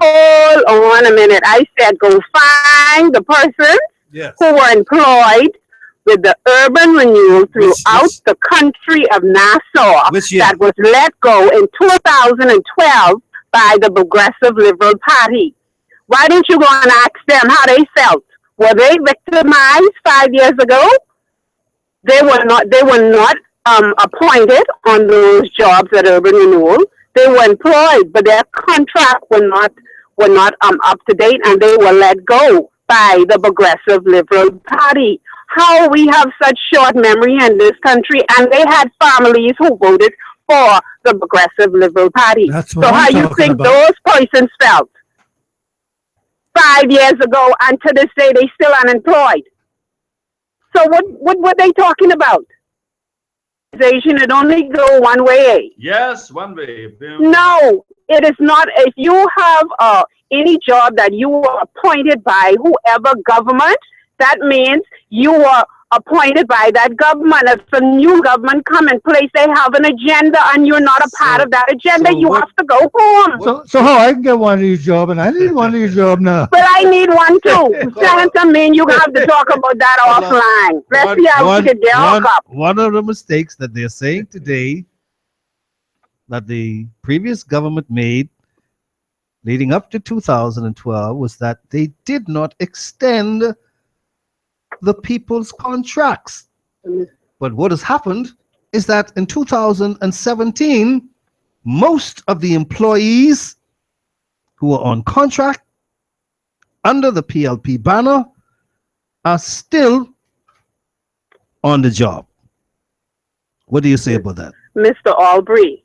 Hold on a minute. I said go find the persons who were employed with the Urban Renewal throughout the country of Nassau that was let go in 2012 by the Progressive Liberal Party. Why don't you go and ask them how they felt? Were they victimized 5 years ago? They were not appointed on those jobs at Urban Renewal. They were employed, but their contract were not up to date, and they were let go by the Progressive Liberal Party. How we have such short memory in this country, and they had families who voted for the Progressive Liberal Party. So how you think those persons felt 5 years ago, and to this day they still unemployed? So what were they talking about? It only go one way. Yes, one way. No, it is not. If you have any job that you are appointed by whoever government, that means you are appointed by that government. If a new government come in place, they have an agenda, and you're not a part of that agenda. You have to go home. So how I can get one of these jobs, and I need one of these jobs now. But I need one too. Senator, you have to talk about that offline. Let's see how we can get hooked up. One of the mistakes that they're saying today that the previous government made leading up to 2012 was that they did not extend the people's contracts. But what has happened is that in 2017, most of the employees who are on contract under the PLP banner are still on the job. What do you say about that? Mr. Albury,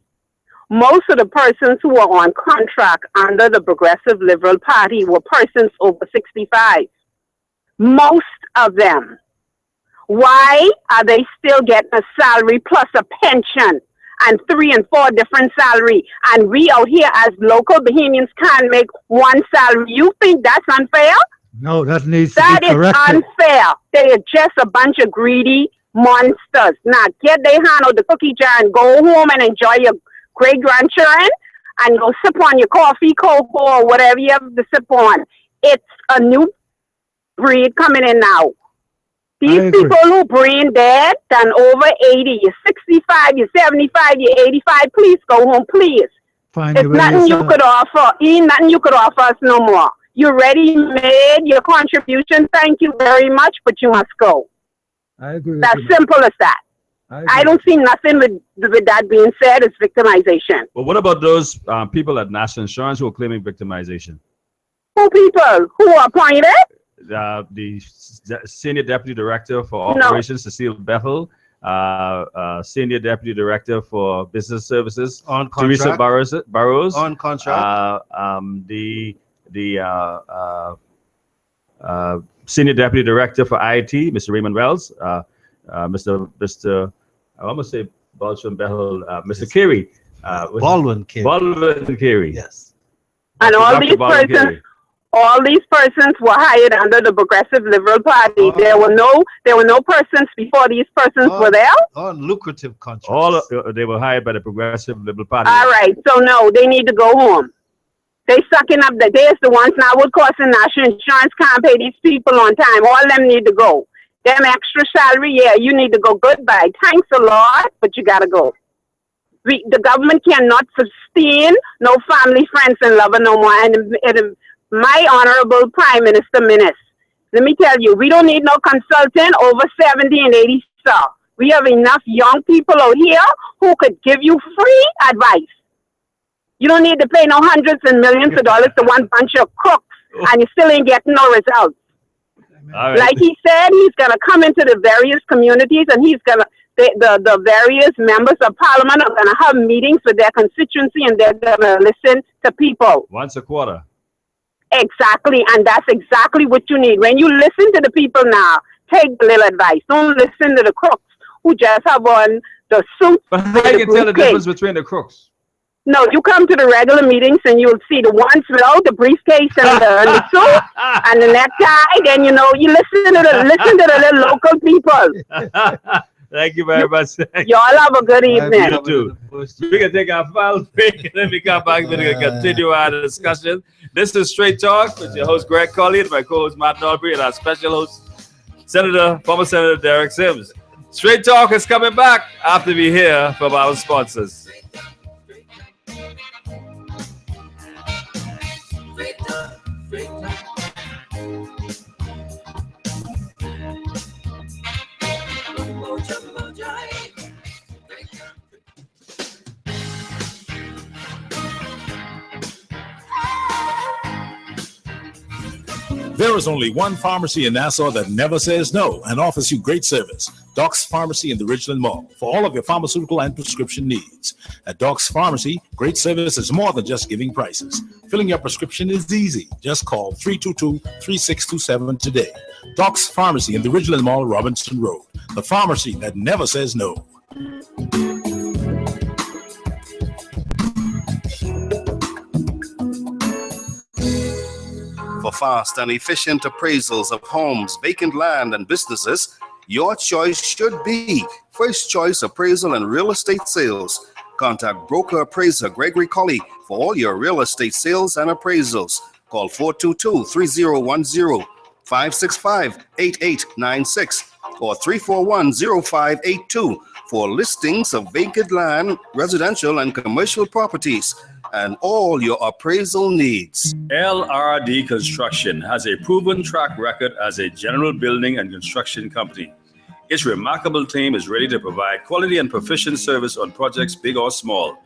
most of the persons who are on contract under the Progressive Liberal Party were persons over 65. Most of them. Why are they still getting a salary plus a pension and 3 and 4 different salary? And we out here as local Bahamians can't make one salary. You think that's unfair? No, that needs That to be is corrected. unfair. They are just a bunch of greedy monsters. Now get their hand out the cookie jar and go home and enjoy your great grandchildren and go sip on your coffee, cocoa, or whatever you have to sip on. It's a new breed coming in now. These people who brain dead and over 80, you're 65, you're 75, you're 85, please go home, please. It's nothing you could offer. Ain't nothing you could offer us no more. You already made your contribution. Thank you very much, but you must go. I agree. That's simple as that. I don't see nothing with that being said. It's victimization. But what about those people at National Insurance who are claiming victimization? Who people? Who are appointed? The Senior Deputy Director for Operations, Cecile Bethel, Senior Deputy Director for Business Services, on Teresa Burrows, on contract, the Senior Deputy Director for IT, Mr. Raymond Wells, Mr. I almost say Balsham Bethel, Mr. Carey, Baldwin Carey. Baldwin Carey. Yes. And all these persons. All these persons were hired under the Progressive Liberal Party. There were no persons before these persons were there. On lucrative contracts. All they were hired by the Progressive Liberal Party. All right, so no, they need to go home. They sucking up there's the ones now with costing national insurance can't pay these people on time. All them need to go. Them extra salary, yeah, you need to go. Goodbye. Thanks a lot, but you gotta go. The government cannot sustain no family, friends, and lover no more. And my honorable Prime Minister Minnis, let me tell you, we don't need no consultant over 70 and 80 star. We have enough young people out here who could give you free advice. You don't need to pay no hundreds and millions of dollars to one bunch of crooks, and you still ain't getting no results. Right. Like he said, he's going to come into the various communities, and he's going to, the various members of parliament are going to have meetings with their constituency, and they're going to listen to people. Once a quarter. Exactly, and that's exactly what you need. When you listen to the people now, take the little advice. Don't listen to the crooks who just have on the suit. But how can you tell the difference between the crooks? No, you come to the regular meetings and you'll see the ones without the briefcase and the suit and the necktie. Then you listen to the little local people. Thank you very much. Y'all have a good evening. You too. We can take our final break and then we come back. We're going to continue our discussion. This is Straight Talk with your host Greg Colley, my co-host Matt Norbury, and our special host, former Senator Derek Sims. Straight Talk is coming back after we hear from our sponsors. There is only one pharmacy in Nassau that never says no and offers you great service. Doc's Pharmacy in the Ridgeland Mall for all of your pharmaceutical and prescription needs. At Doc's Pharmacy, great service is more than just giving prices. Filling your prescription is easy. Just call 322-3627 today. Doc's Pharmacy in the Ridgeland Mall, Robinson Road. The pharmacy that never says no. For fast and efficient appraisals of homes, vacant land, and businesses, your choice should be First Choice Appraisal and Real Estate Sales. Contact broker appraiser Gregory Colley for all your real estate sales and appraisals. Call 422-3010, 565-8896, or 341-0582 for listings of vacant land, residential, and commercial properties, and all your appraisal needs. LRD Construction has a proven track record as a general building and construction company. Its remarkable team is ready to provide quality and proficient service on projects big or small.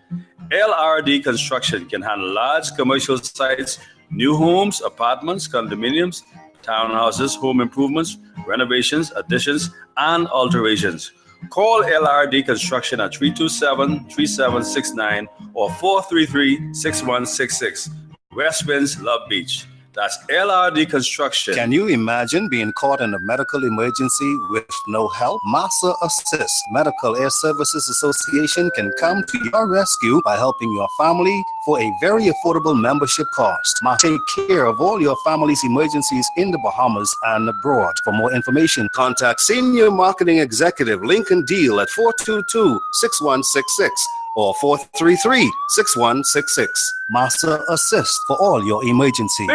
LRD Construction can handle large commercial sites, new homes, apartments, condominiums, townhouses, home improvements, renovations, additions, and alterations. Call LRD Construction at 327-3769 or 433-6166. West Winds, Love Beach. That's LRD Construction. Can you imagine being caught in a medical emergency with no help? Massa Assist Medical Air Services Association can come to your rescue by helping your family for a very affordable membership cost. Take care of all your family's emergencies in the Bahamas and abroad. For more information, contact Senior Marketing Executive Lincoln Deal at 422-6166. or 433-6166. Massa Assist for all your emergencies.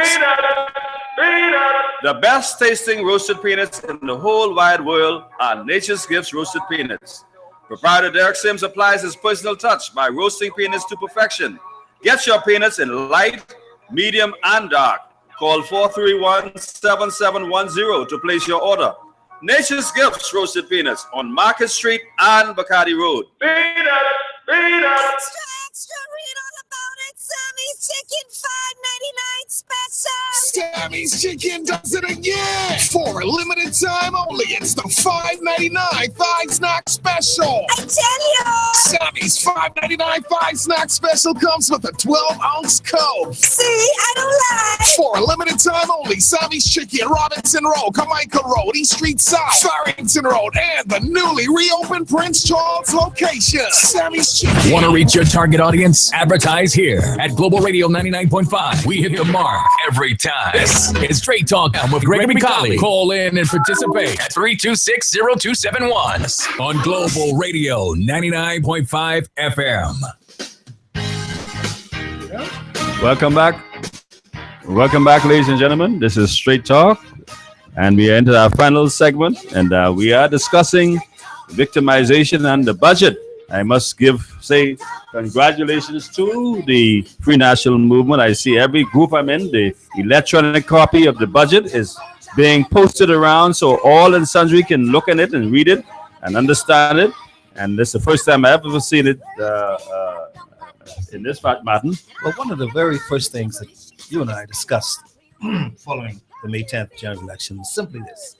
The best tasting roasted peanuts in the whole wide world are Nature's Gifts Roasted Peanuts. Proprietor Derek Sims applies his personal touch by roasting peanuts to perfection. Get your peanuts in light, medium, and dark. Call 431-7710 to place your order. Nature's Gifts Roasted Peanuts on Market Street and Bacardi Road. Extra, extra, read all about it. Sammy's Chicken, $5.99 special. Sammy's Chicken does it again. For a limited time only, it's the $5.99 Thigh Snack Special. I tell you. Sammy's $5.99 Thigh Snack Special comes with a 12-ounce Coke. See, I don't lie. For a limited time only, Sammy's Chicken, Robinson Road, Carmichael Road, East Street South, Farrington Road, and the newly reopened Prince Charles location. Sammy's Chicken. Want to reach your target audience? Advertise here at Global Global Radio 99.5. We hit the mark every time. This is Straight Talk with Gregory Colley. Call in and participate at 326-0271 on Global Radio 99.5 FM. Welcome back. Welcome back, ladies and gentlemen. This is Straight Talk, and we entered our final segment, and we are discussing victimization and the budget. I must say congratulations to the Free National Movement. I see every group I'm in, the electronic copy of the budget is being posted around so all and sundry can look at it and read it and understand it. And this is the first time I've ever seen it in this pattern. Well, one of the very first things that you and I discussed following the May 10th general election was simply this.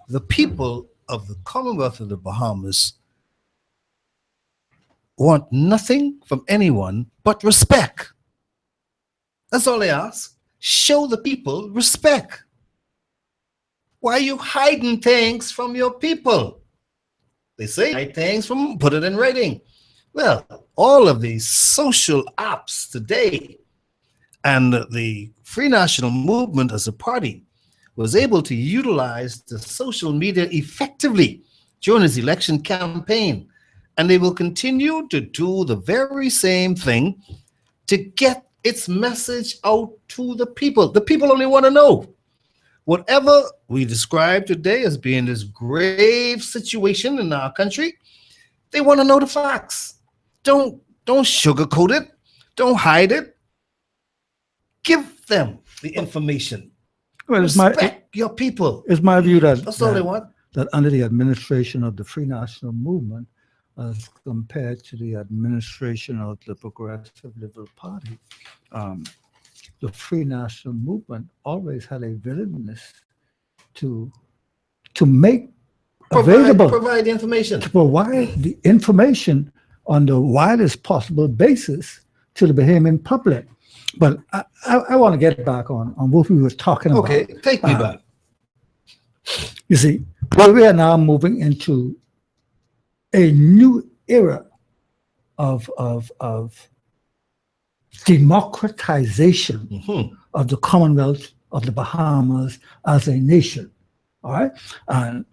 The people of the Commonwealth of the Bahamas want nothing from anyone but respect. That's all they ask. Show the people respect. Why are you hiding things from your people? They say hide things from, put it in writing. Well, all of these social apps today and the Free National Movement as a party was able to utilize the social media effectively during his election campaign. And they will continue to do the very same thing to get its message out to the people. The people only want to know. Whatever we describe today as being this grave situation in our country, they want to know the facts. Don't sugarcoat it. Don't hide it. Give them the information. Well, Respect your people. It's my view That's all they want. That under the administration of the Free National Movement, as compared to the administration of the Progressive Liberal Party, the Free National Movement always had a willingness to make available, provide information, to provide the information on the widest possible basis to the Bahamian public. But I want to get back on what we were talking about. Okay, take me back. You see, we are now moving into a new era of democratization of the Commonwealth of the Bahamas as a nation. All right, and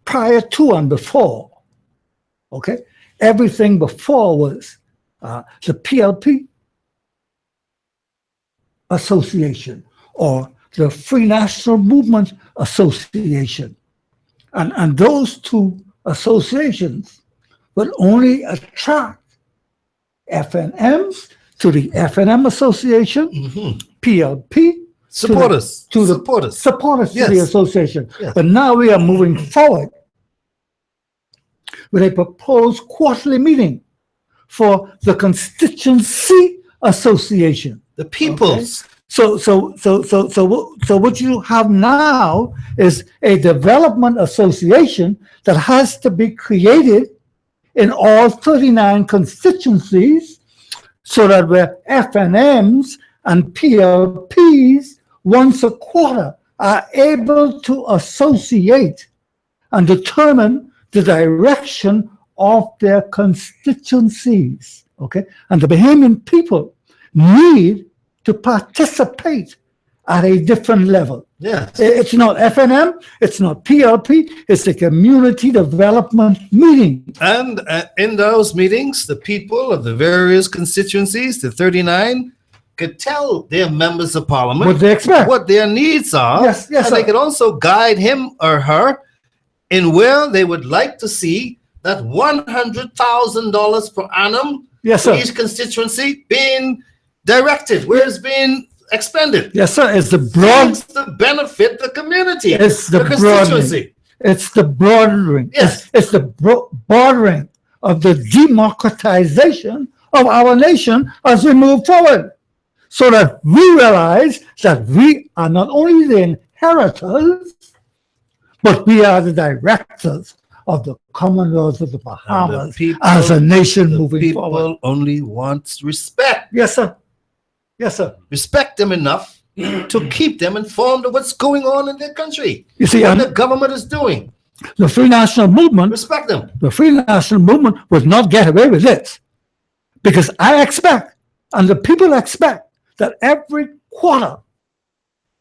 prior to and before, okay, everything before was the PLP Association or the Free National Movement Association, and those two associations would only attract FNMs to the FNM Association, PLP supporters to the association. Yes. But now we are moving forward with a proposed quarterly meeting for the Constituency Association. The peoples. Okay? So what you have now is a development association that has to be created in all 39 constituencies so that where FNMs and PLPs once a quarter are able to associate and determine the direction of their constituencies. Okay? And the Bahamian people need to participate at a different level. Yes. It's not FNM, it's not PLP, it's a community development meeting. And in those meetings, the people of the various constituencies, the 39, could tell their members of parliament what they expect, what their needs are. Yes, and sir. They could also guide him or her in where they would like to see that $100,000 per annum for each constituency being directed, where it's being expended. Yes, sir. It's the to benefit the community. It's the constituency. It's the broadening. Yes. It's the bordering of the democratization of our nation as we move forward, so that we realize that we are not only the inheritors, but we are the directors of the Commonwealth of the Bahamas as a nation moving forward. People only wants respect. Yes, sir. Yes, sir. Respect them enough to keep them informed of what's going on in their country. You see, what the government is doing. The Free National Movement, respect them. The Free National Movement would not get away with this, because I expect And the people expect that every quarter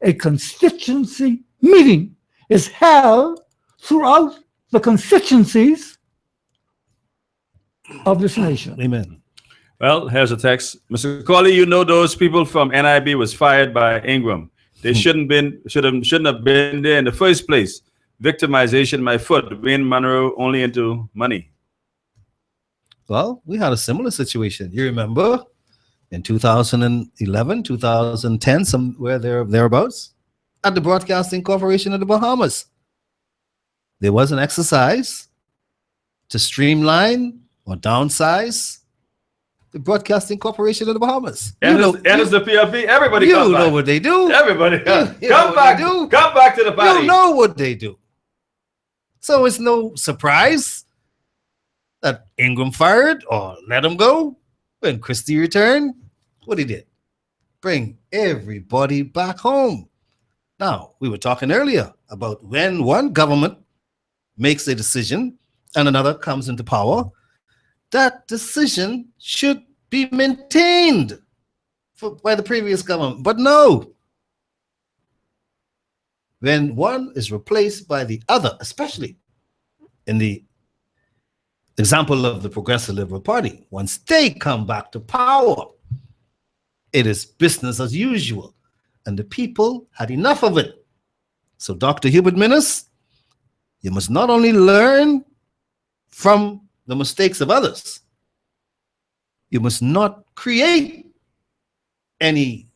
a constituency meeting is held throughout the constituencies of this nation. Amen. Well, here's a text. Mr. Colley, you know those people from NIB was fired by Ingram. They shouldn't have been there in the first place. Victimization, my foot. Wayne Monroe only into money. Well, we had a similar situation. You remember in 2011, 2010, somewhere thereabouts, at the Broadcasting Corporation of the Bahamas. There was an exercise to streamline or downsize the Broadcasting Corporation of the Bahamas. And it's the PLP. Everybody you come back. know what they do. Everybody come know back. what they do. Come back to the party. You know what they do. So it's no surprise that Ingram fired or let him go. When Christie returned, what he did? Bring everybody back home. Now, we were talking earlier about when one government makes a decision and another comes into power, that decision should be maintained by the previous government. But no. When one is replaced by the other, especially in the example of the Progressive Liberal Party, once they come back to power, it is business as usual. And the people had enough of it. So Dr. Hubert Minnis, you must not only learn from the mistakes of others, you must not create any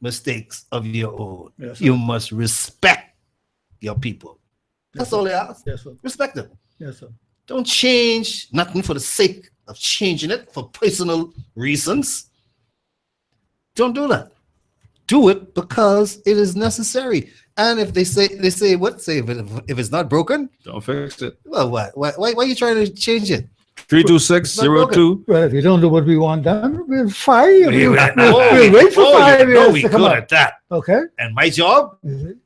mistakes of your own. Yes, you must respect your people. That's all they ask. Yes, sir. Respect them. Yes, sir. Don't change nothing for the sake of changing it for personal reasons. Don't do that. Do it because it is necessary. And if they say if it's not broken, don't fix it. Well, why are you trying to change it? 32602. Well, if you don't do what we want done, we'll fire you. We'll Oh, wait for 5 years we to come good out. at that. Okay? And my job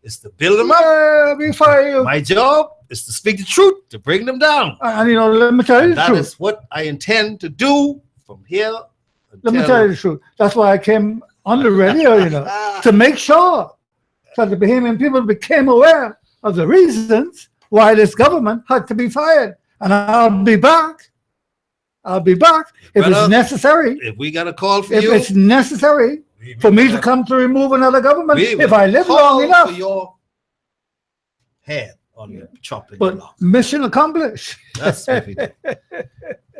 is to build them up. We fire you. My job is to speak the truth, to bring them down. And you know, let me tell you the That truth. is what I intend to do from here. Let me tell you the truth. That's why I came on the radio, you know, to make sure that the Bahamian people became aware of the reasons why this government had to be fired. And I'll be back. I'll be back if it's necessary. If we got a call for If you, it's necessary for me to come to remove another government, we if will I live call long enough. for your head on your chopping But block. mission accomplished. That's what we do.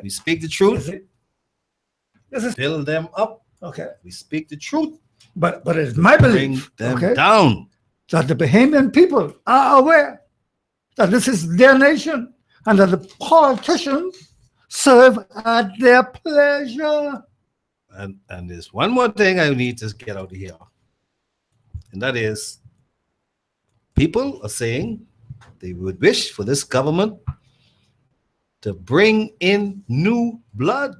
We speak the truth. This is build them up. Okay. We speak the truth. But it's my belief Bring them down. that the Bahamian people are aware that this is their nation and that the politicians serve at their pleasure. And there's one more thing I need to get out of here. And that is, people are saying they would wish for this government to bring in new blood.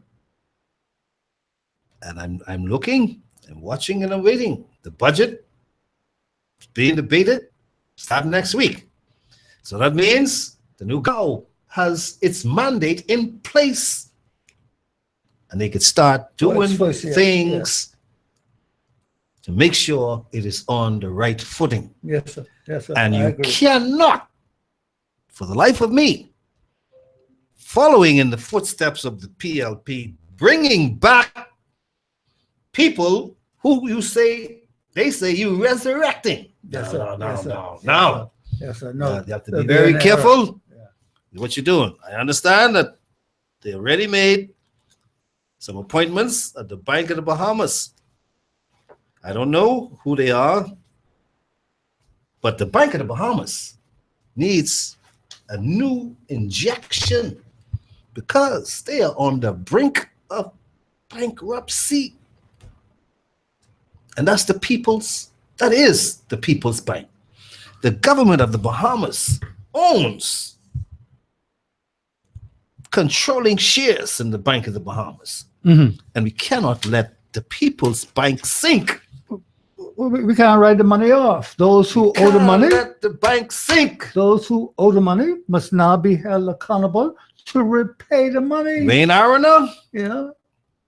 And I'm looking, I'm watching, and I'm waiting. The budget is being debated starting next week. So that means the new government has its mandate in place. And they could start doing things to make sure it is on the right footing. Yes, sir. Yes, sir. And I you agree. cannot, for the life of me, following in the footsteps of the PLP, bringing back people who they say you resurrecting. Yes, sir. Yes, sir. No. Yes, sir. No. You have to be very careful what you're doing. I understand that they already made some appointments at the Bank of the Bahamas. I don't know who they are, but the Bank of the Bahamas needs a new injection because they are on the brink of bankruptcy. And that is the People's Bank. The government of the Bahamas owns controlling shares in the Bank of the Bahamas. Mhm. And we cannot let the People's Bank sink. We can't write the money off. Those who owe the money, let the bank sink. Those who owe the money must now be held accountable to repay the money. Wayne Arana, Yeah.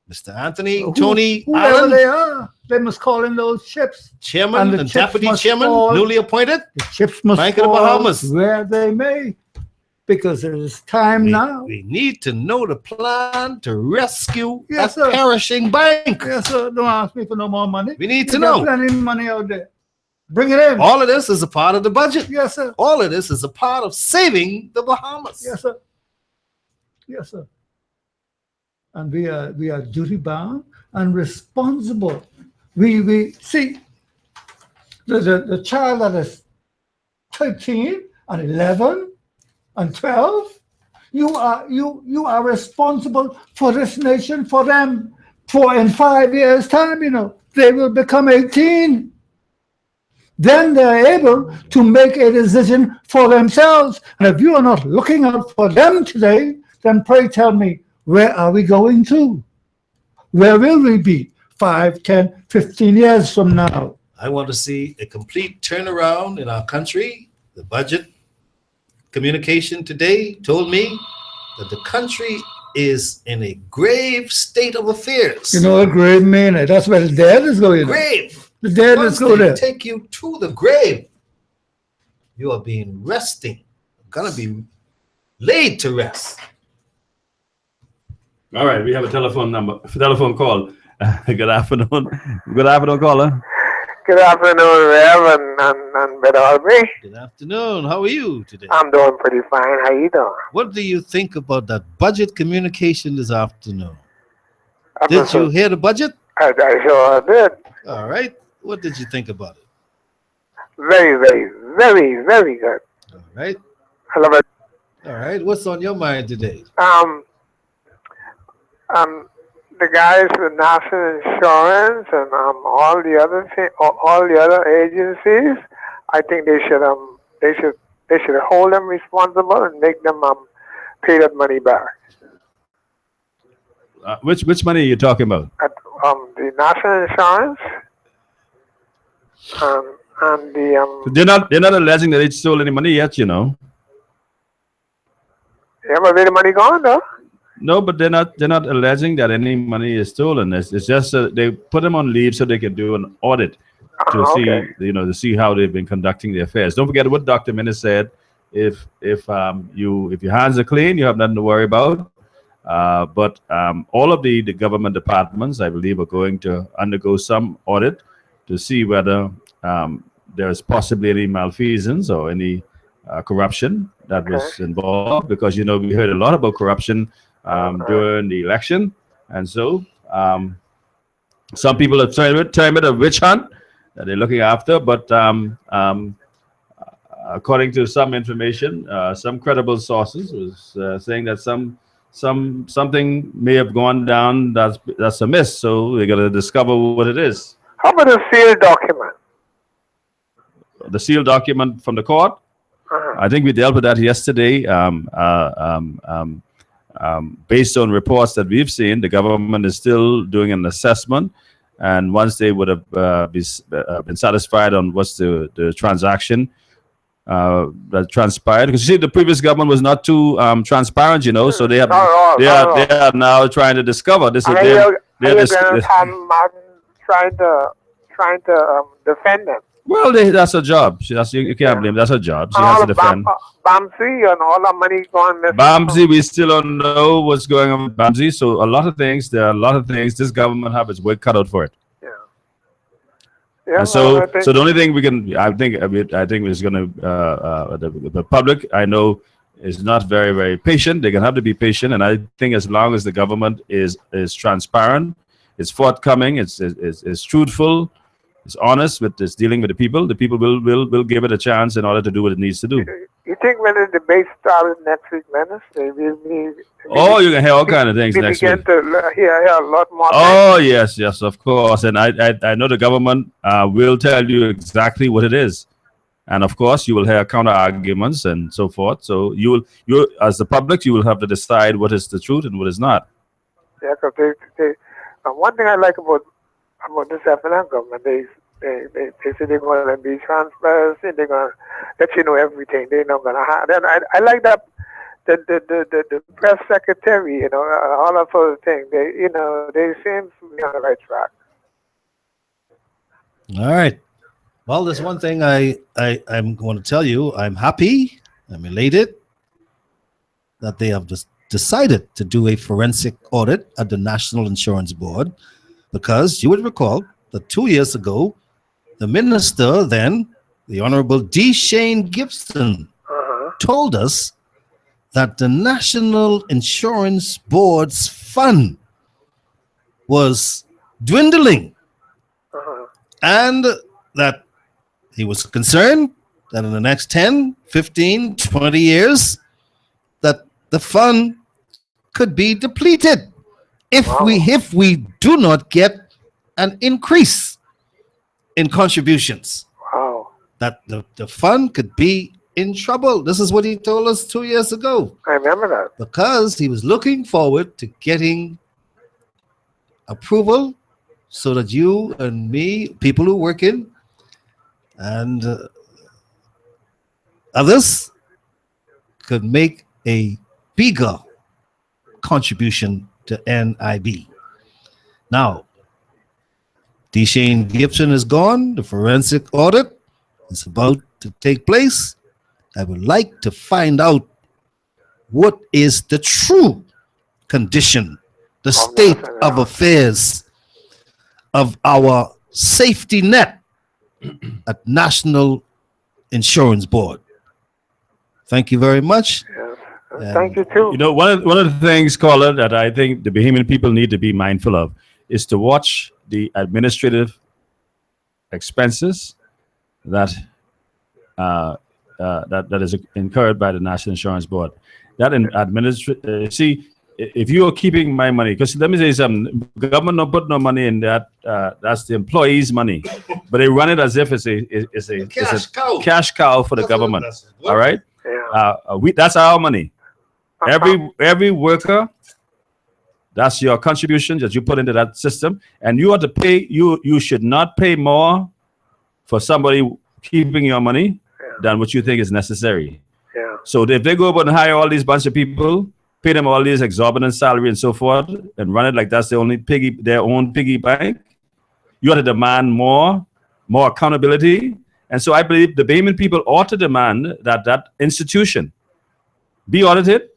Mr. Anthony, Who- Tony whoever Allen, they are, they must call in those chips. chairman And the and chips deputy must chairman, fall. newly appointed. The chips must Bank of the fall Bahamas. where they may, because it is time now. We need to know the plan to rescue Yes, that sir. perishing bank. Yes, sir. Don't ask me for no more money. We need to You got know. plenty of money out there. Bring it in. All of this is a part of the budget. Yes, sir. All of this is a part of saving the Bahamas. Yes, sir. Yes, sir. And we are duty bound and responsible. We see the child that is 13 and 11 and 12. You are responsible for this nation, for them. In 5 years' time, they will become 18. Then they're able to make a decision for themselves. And if you are not looking out for them today, then pray tell me, where are we going to? Where will we be 5, 10, 15 years from now? I want to see a complete turnaround in our country. The budget communication today told me that the country is in a grave state of affairs. You know what grave mean? That's where the dead is going. Grave. The dead Once is going they there. take you to the grave, you are being resting. Gonna be laid to rest. All right, we have a telephone call. Good afternoon. Good afternoon, caller. Good afternoon, Rev and Brother Albrecht. Good afternoon. How are you today? I'm doing pretty fine. How you doing? What do you think about that budget communication this afternoon? Did you hear the budget? I sure did. All right. What did you think about it? Very, very, very, very good. All right. I love it. All right. What's on your mind today? The guys with National Insurance and all the other agencies, I think they should hold them responsible and make them pay that money back. Which money are you talking about? The National Insurance and the They're not alleging that they stole any money yet, yeah, but where the money gone though? No, but they're not alleging that any money is stolen. It's just they put them on leave so they can do an audit to see to see how they've been conducting their affairs. Don't forget what Dr. Minnis said. If your hands are clean, you have nothing to worry about. But all of the government departments, I believe, are going to undergo some audit to see whether there is possibly any malfeasance or any corruption that was involved. Because we heard a lot about corruption during the election, and so some people have termed it a witch hunt that they're looking after. But according to some information, some credible sources was saying that something may have gone down that's amiss. So they're going to discover what it is. How about a sealed document? The sealed document from the court. I think we dealt with that yesterday. Based on reports that we've seen, the government is still doing an assessment, and once they would have been satisfied on what's the transaction that transpired, because you see the previous government was not too transparent, so they are now trying to discover this. Tom Martin trying to defend them. Well, that's a job. You can't blame. That's a job. She has to defend. Bamsi and all the money gone. Bamsi, we still don't know what's going on with Bamsi. So there are a lot of things this government have its work cut out for it. Yeah. And so the only thing I think is going to the public, I know, is not very, very patient. They're going to have to be patient, and I think as long as the government is transparent, it's forthcoming, it's truthful, it's honest with this dealing with the people will give it a chance in order to do what it needs to do. You think when the debate started next week, Menace, you can hear all kind of things next week. We begin to hear a lot more. Oh, yes, of course. And I know the government will tell you exactly what it is. And of course, you will hear counter arguments and so forth. So you as the public, you will have to decide what is the truth and what is not. Yeah, because one thing I like about this FNM government, they say they're going to be transparent, they're going to let you know everything. They're not going to hide. And I like that the press secretary, you know, all of those things. They seem to be on the right track. All right. Well, there's one thing I'm going to tell you. I'm happy. I'm elated that they have just decided to do a forensic audit at the National Insurance Board, because you would recall that 2 years ago, the minister then, the Honorable D. Shane Gibson, told us that the National Insurance Board's fund was dwindling, and that he was concerned that in the next 10, 15, 20 years, that the fund could be depleted if we do not get an increase in contributions. Wow. That the fund could be in trouble. This is what he told us 2 years ago. I remember that. Because he was looking forward to getting approval so that you and me, people who work in, and others could make a bigger contribution to NIB. Now, D. Shane Gibson is gone. The forensic audit is about to take place. I would like to find out what is the true condition, the state of affairs of our safety net at National Insurance Board. Thank you very much. Thank you too. You know, one of the things, caller, that I think the Bahamian people need to be mindful of is to watch the administrative expenses that that is incurred by the National Insurance Board. That in see, if you are keeping my money, because let me say something, government don't put no money in that. That's the employees' money, but they run it as if it's a cash cow for the government. All right, that's our money. Every worker, that's your contribution that you put into that system, and you have to pay. You should not pay more for somebody keeping your money than what you think is necessary. Yeah. So if they go up and hire all these bunch of people, pay them all these exorbitant salary and so forth, and run it like that's their own piggy bank, you have to demand more accountability. And so I believe the Bahamian people ought to demand that institution be audited,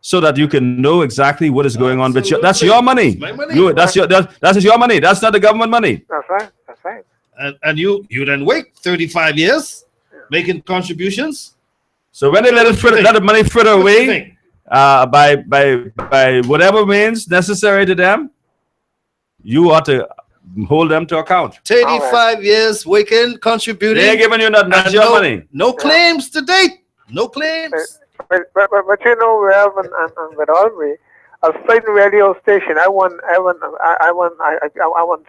so that you can know exactly what is going on. But that's your money. My money. That's your money. That's not the government money. That's right. That's right. And you then wait 35 years making contributions. So when they let the money fritter away by whatever means necessary to them, you ought to hold them to account. 35 years working, contributing. They ain't giving you nothing. That's your money. No claims to date. No claims. But you know, Rev and with Albany, a certain radio station, I won't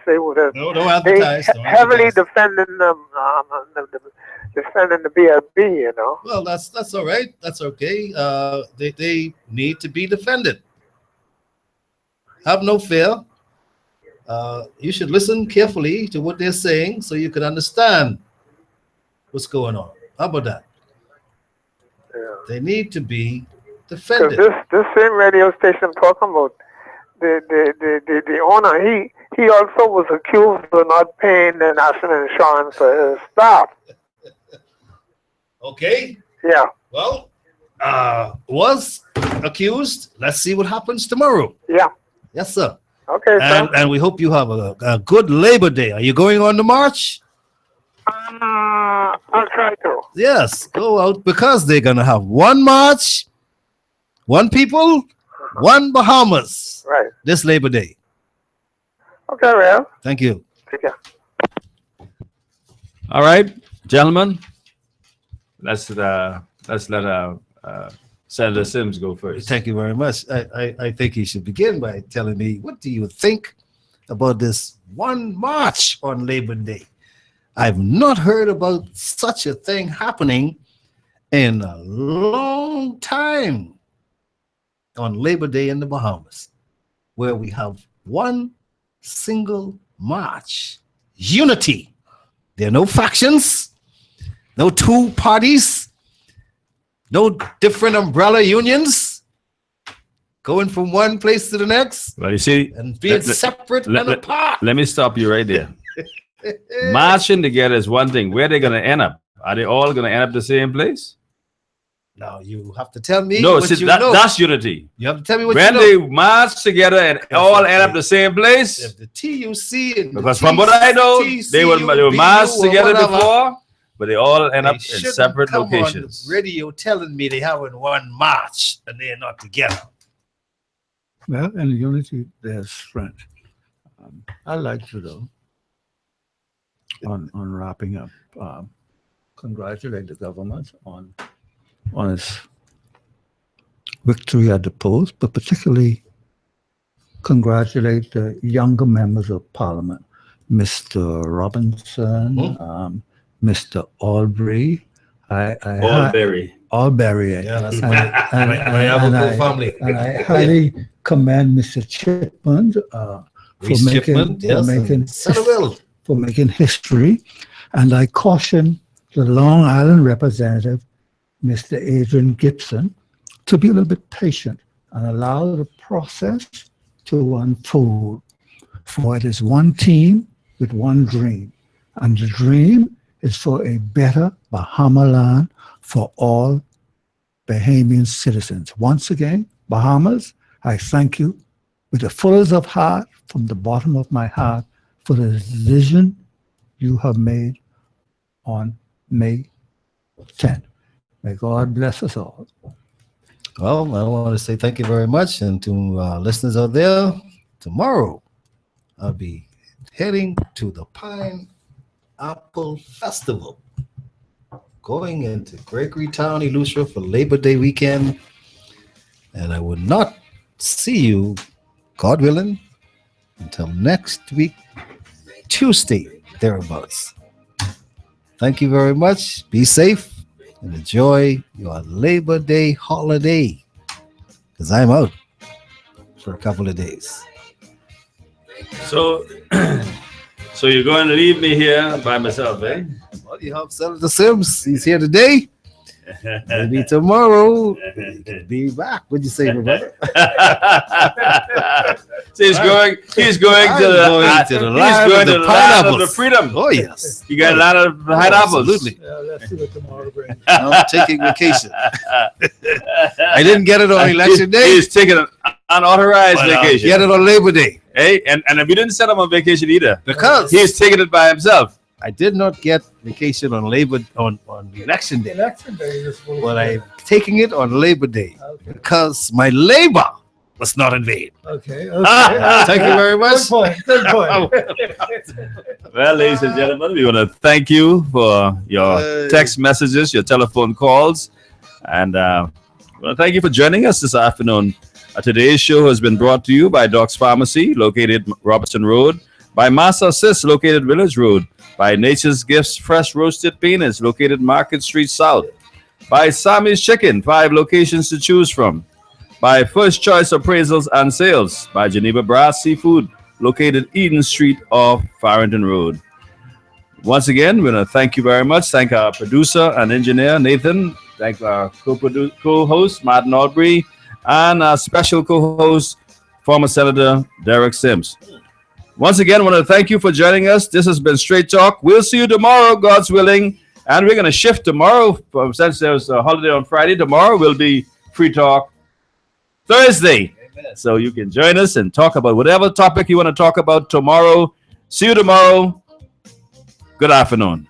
say what it is. No, don't advertise. Heavily defending defending the BFB, you know. Well, that's all right. That's okay. They need to be defended. Have no fear. You should listen carefully to what they're saying so you can understand what's going on. How about that? Yeah. They need to be defended. Because this same radio station I'm talking about, the owner, he also was accused of not paying the national insurance for his staff. Okay. Yeah. Well, was accused. Let's see what happens tomorrow. Yeah. Yes, sir. Okay, sir. And we hope you have a good Labor Day. Are you going on the march? I'll try to. Yes, go out, because they're going to have one march, one people, one Bahamas. Right. This Labor Day. Okay, well. Thank you. Take care. All right, gentlemen. Let's let Senator Sims go first. Thank you very much. I think he should begin by telling me, what do you think about this one march on Labor Day? I've not heard about such a thing happening in a long time on Labor Day in the Bahamas, where we have one single march. Unity. There are no factions, no two parties. No different umbrella unions going from one place to the next Well, you see, and being separate and apart. let me stop you right there. Marching together is one thing. Where are they going to end up? Are they all going to end up the same place? Now you have to tell me. No, what see, you know. that's unity. You have to tell me what When you they know. march together and all end up the same place, If the TUC and because from what I know, they will march together before, but they all end up in separate locations. On the radio telling me they having one march and they're not together. Well, in unity, there's strength. I'd like to, though, on wrapping up, congratulate the government on its victory at the polls, but particularly congratulate the younger members of Parliament, Mr. Robinson, Mr. Albury. Albury. Yeah, that's my Abaco family. And I highly commend Mr. Chipman for making history. And I caution the Long Island representative, Mr. Adrian Gibson, to be a little bit patient and allow the process to unfold. For it is one team with one dream. And the dream is for a better Bahama land for all Bahamian citizens. Once again, Bahamas, I thank you with the fullest of heart, from the bottom of my heart, for the decision you have made on May 10th. May God bless us all. Well, I want to say thank you very much. And to listeners out there, tomorrow I'll be heading to the Pineapple Festival, going into Gregory Town, Elustra for Labor Day weekend. And I will not see you, God willing, until next week, Tuesday, thereabouts. Thank you very much. Be safe and enjoy your Labor Day holiday, because I'm out for a couple of days. So you're going to leave me here by myself, eh? Well, you have Senator Sims. He's here today. Maybe tomorrow he'll be back. What'd you say, brother? So he's going to the land of the freedom. Oh, yes. You got a lot of pineapples. Absolutely. Let's see what tomorrow brings. I'm taking vacation. I didn't get it on election day. He's taking an unauthorized vacation. Get it on Labor Day. Hey, and we didn't send him on vacation either. Because he's taking it by himself. I did not get vacation on on election day. Election day is But I'm taking it on Labor Day because my labor was not in vain. Okay. Thank you very much. Good point. Well, ladies and gentlemen, we want to thank you for your text messages, your telephone calls, and we want to thank you for joining us this afternoon. Today's show has been brought to you by Doc's Pharmacy, located Robertson Road, by Master Sis, located Village Road, by Nature's Gifts Fresh Roasted Peanuts, located Market Street South, by Sammy's Chicken, 5 locations to choose from, by First Choice Appraisals and Sales, by Geneva Brass Seafood, located Eden Street off Farrington Road. Once again, we want to thank you very much. Thank our producer and engineer, Nathan. Thank our co-host, Martin Albury, and our special co-host, former Senator Derek Sims. Once again, I want to thank you for joining us. This has been Straight Talk. We'll see you tomorrow, God's willing. And we're going to shift tomorrow. Since there's a holiday on Friday, tomorrow will be Free Talk Thursday. Amen. So you can join us and talk about whatever topic you want to talk about tomorrow. See you tomorrow. Good afternoon.